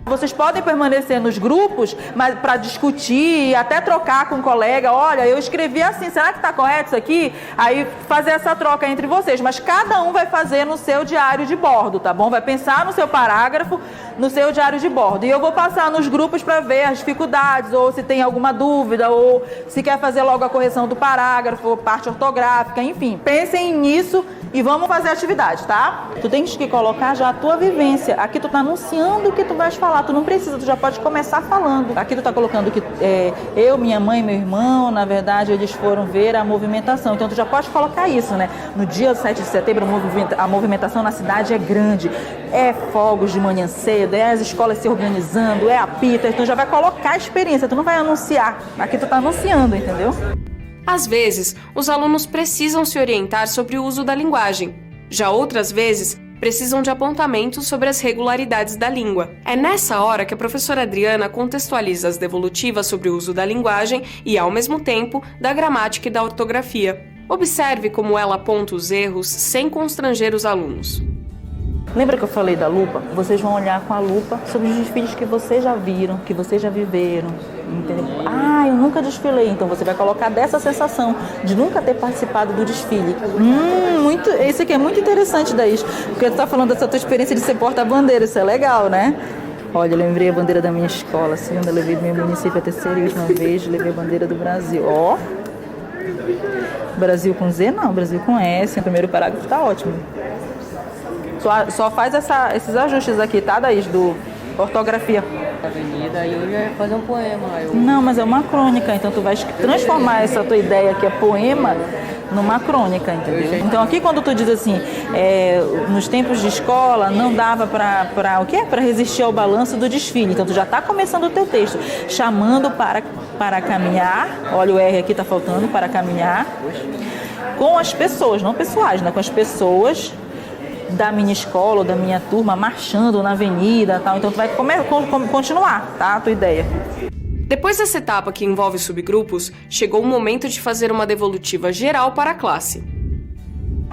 S3: Vocês podem permanecer nos grupos, mas para discutir e até trocar com o colega. Olha, eu escrevi assim, será que está correto isso aqui? Aí fazer essa troca entre vocês. Mas cada um vai fazer no seu diário de bordo, tá bom? Vai pensar no seu parágrafo, no seu diário de bordo. E eu vou passar nos grupos para ver as dificuldades, ou se tem alguma dúvida, ou se quer fazer logo a correção do parágrafo, parte ortográfica, enfim. Pensem nisso e vamos fazer a atividade, tá? Tu tens que colocar já a tua vivência. Aqui tu tá anunciando o que tu vais falar. Tu não precisa, tu já pode começar falando. Aqui tu tá colocando que eu, minha mãe e meu irmão, na verdade, eles foram ver a movimentação. Então tu já pode colocar isso, né? No dia 7 de setembro, a movimentação na cidade é grande. É fogos de manhã cedo, é as escolas se organizando, é apita. Então já vai colocar a experiência, tu não vai anunciar. Aqui tu tá anunciando, entendeu?
S2: Às vezes, os alunos precisam se orientar sobre o uso da linguagem. Já outras vezes, precisam de apontamentos sobre as regularidades da língua. É nessa hora que a professora Adriana contextualiza as devolutivas sobre o uso da linguagem e, ao mesmo tempo, da gramática e da ortografia. Observe como ela aponta os erros sem constranger os alunos.
S3: Lembra que eu falei da lupa? Vocês vão olhar com a lupa sobre os desfiles que vocês já viram, que vocês já viveram, entendeu? Ah, eu nunca desfilei, então você vai colocar dessa sensação de nunca ter participado do desfile. Isso aqui é muito interessante, Daís, porque tu tá falando dessa tua experiência de ser porta-bandeira, isso é legal, né? Olha, eu lembrei a bandeira da minha escola, segunda, levei do meu município a terceira e última vez, levei a bandeira do Brasil. Ó, Brasil com Z? Não, Brasil com S, o primeiro parágrafo tá ótimo. Só faz esses ajustes aqui, tá, Daís? Do ortografia.
S4: Avenida, e eu já ia fazer um poema.
S3: Não, mas é uma crônica, então tu vai transformar essa tua ideia que é poema numa crônica, entendeu? Então aqui quando tu diz assim, nos tempos de escola não dava para o quê? Para resistir ao balanço do desfile. Então tu já está começando o teu texto, chamando para caminhar, olha o R aqui tá faltando, para caminhar com as pessoas, não pessoais, né? Com as pessoas da minha escola ou da minha turma marchando na avenida, tal. Então tu vai continuar, tá? A tua ideia.
S2: Depois dessa etapa que envolve subgrupos, chegou o momento de fazer uma devolutiva geral para a classe.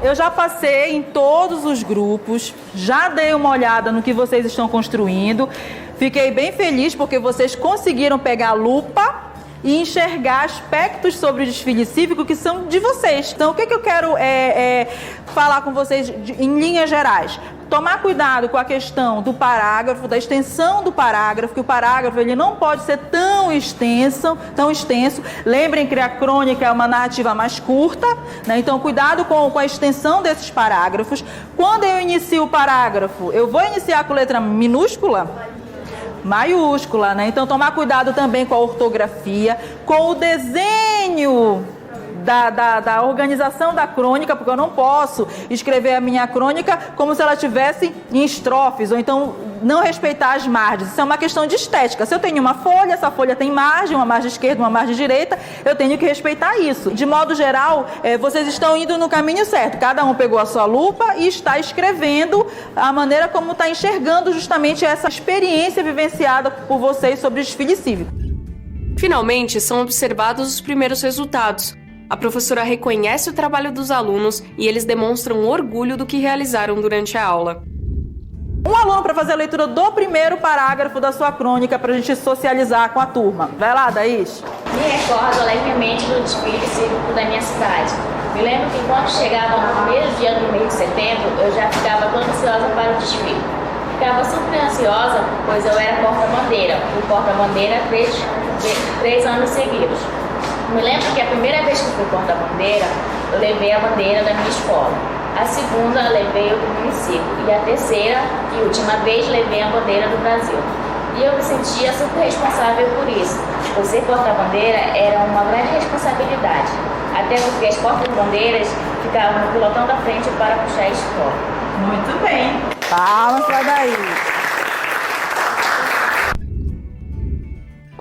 S3: Eu já passei em todos os grupos, já dei uma olhada no que vocês estão construindo. Fiquei bem feliz porque vocês conseguiram pegar a lupa e enxergar aspectos sobre o desfile cívico que são de vocês. Então, o que eu quero falar com vocês em linhas gerais? Tomar cuidado com a questão do parágrafo, da extensão do parágrafo, que o parágrafo ele não pode ser tão extenso. Lembrem que a crônica é uma narrativa mais curta, né? Então, cuidado com a extensão desses parágrafos. Quando eu inicio o parágrafo, eu vou iniciar com letra minúscula? Maiúscula, né? Então tomar cuidado também com a ortografia, com o desenho da organização da crônica, porque eu não posso escrever a minha crônica como se ela tivesse em estrofes, ou então não respeitar as margens. Isso é uma questão de estética. Se eu tenho uma folha, essa folha tem margem, uma margem esquerda, uma margem direita, eu tenho que respeitar isso. De modo geral, vocês estão indo no caminho certo. Cada um pegou a sua lupa e está escrevendo a maneira como está enxergando justamente essa experiência vivenciada por vocês sobre o desfile cívico.
S2: Finalmente, são observados os primeiros resultados. A professora reconhece o trabalho dos alunos e eles demonstram orgulho do que realizaram durante a aula.
S3: Um aluno para fazer a leitura do primeiro parágrafo da sua crônica para a gente socializar com a turma. Vai lá, Daís.
S5: Me recordo alegremente do desfile cívico da minha cidade. Me lembro que quando chegava no primeiro dia do mês de setembro, eu já ficava toda ansiosa para o desfile. Ficava super ansiosa, pois eu era porta-bandeira. Fui porta-bandeira 3 anos seguidos. Me lembro que a primeira vez que fui porta-bandeira, eu levei a bandeira da minha escola. A segunda, levei o do município. E a terceira e última vez, levei a bandeira do Brasil. E eu me sentia super responsável por isso. Por ser porta-bandeira era uma grande responsabilidade. Até porque as portas-bandeiras ficavam no pilotão da frente para puxar a escola.
S3: Muito bem. Palmas para Daís.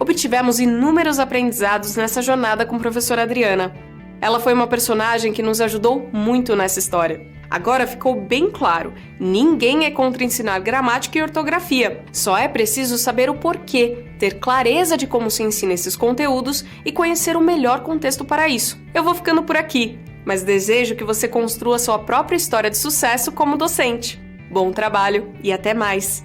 S2: Obtivemos inúmeros aprendizados nessa jornada com a professora Adriana. Ela foi uma personagem que nos ajudou muito nessa história. Agora ficou bem claro, ninguém é contra ensinar gramática e ortografia. Só é preciso saber o porquê, ter clareza de como se ensina esses conteúdos e conhecer o melhor contexto para isso. Eu vou ficando por aqui. mas desejo que você construa sua própria história de sucesso como docente. Bom trabalho e até mais!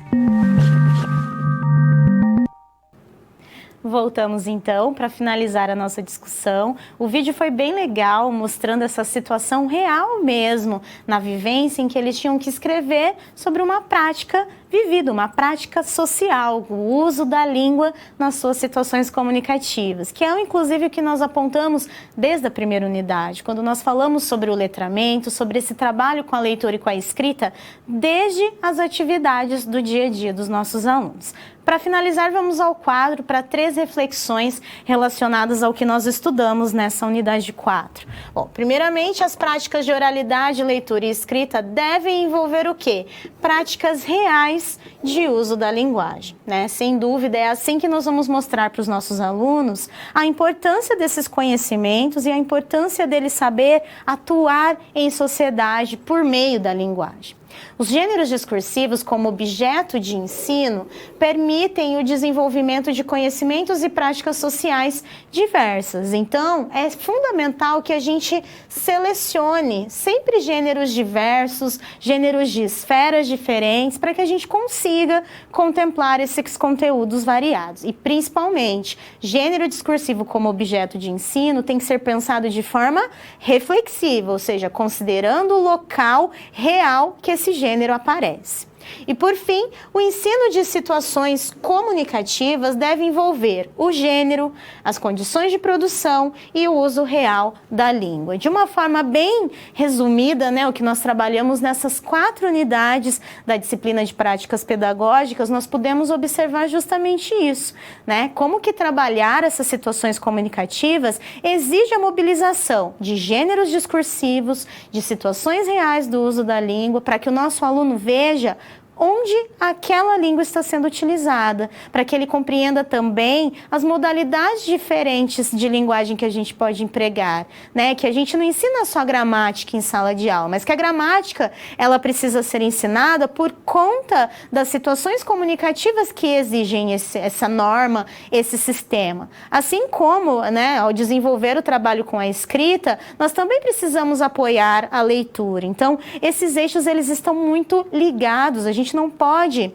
S1: Voltamos então para finalizar a nossa discussão. O vídeo foi bem legal, mostrando essa situação real mesmo, na vivência em que eles tinham que escrever sobre uma prática vivida, uma prática social, o uso da língua nas suas situações comunicativas, que é inclusive o que nós apontamos desde a primeira unidade, quando nós falamos sobre o letramento, sobre esse trabalho com a leitura e com a escrita, desde as atividades do dia a dia dos nossos alunos. Para finalizar, vamos ao quadro para 3 reflexões relacionadas ao que nós estudamos nessa unidade 4. Bom, primeiramente, as práticas de oralidade, leitura e escrita devem envolver o quê? Práticas reais de uso da linguagem, né? Sem dúvida, é assim que nós vamos mostrar para os nossos alunos a importância desses conhecimentos e a importância deles saber atuar em sociedade por meio da linguagem. Os gêneros discursivos, como objeto de ensino, permitem o desenvolvimento de conhecimentos e práticas sociais diversas. Então, é fundamental que a gente selecione sempre gêneros diversos, gêneros de esferas diferentes, para que a gente consiga contemplar esses conteúdos variados. E, principalmente, gênero discursivo como objeto de ensino tem que ser pensado de forma reflexiva, ou seja, considerando o local real que esse gênero aparece. E, por fim, o ensino de situações comunicativas deve envolver o gênero, as condições de produção e o uso real da língua. De uma forma bem resumida, né, o que nós trabalhamos nessas 4 unidades da disciplina de práticas pedagógicas, nós podemos observar justamente isso, né? Como que trabalhar essas situações comunicativas exige a mobilização de gêneros discursivos, de situações reais do uso da língua, para que o nosso aluno veja onde aquela língua está sendo utilizada, para que ele compreenda também as modalidades diferentes de linguagem que a gente pode empregar, né? Que a gente não ensina só gramática em sala de aula, mas que a gramática, ela precisa ser ensinada por conta das situações comunicativas que exigem essa norma, esse sistema. Assim como, né, ao desenvolver o trabalho com a escrita, nós também precisamos apoiar a leitura. Então, esses eixos, eles estão muito ligados, a gente não pode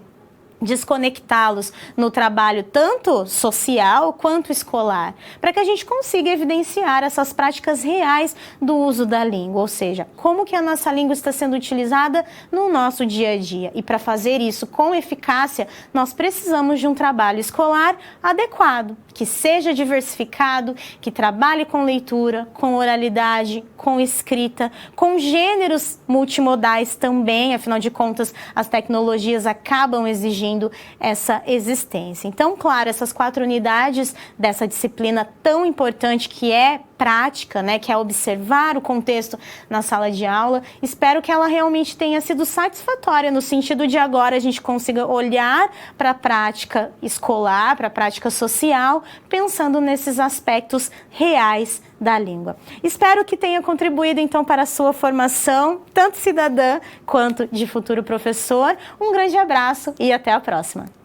S1: desconectá-los no trabalho tanto social quanto escolar, para que a gente consiga evidenciar essas práticas reais do uso da língua, ou seja, como que a nossa língua está sendo utilizada no nosso dia a dia. E para fazer isso com eficácia, nós precisamos de um trabalho escolar adequado, que seja diversificado, que trabalhe com leitura, com oralidade, com escrita, com gêneros multimodais também, afinal de contas, as tecnologias acabam exigindo essa existência. Então, claro, essas 4 unidades dessa disciplina tão importante que é prática, né, que é observar o contexto na sala de aula, espero que ela realmente tenha sido satisfatória, no sentido de agora a gente consiga olhar para a prática escolar, para a prática social, pensando nesses aspectos reais da língua. Espero que tenha contribuído então para a sua formação, tanto cidadã quanto de futuro professor. Um grande abraço e até a próxima.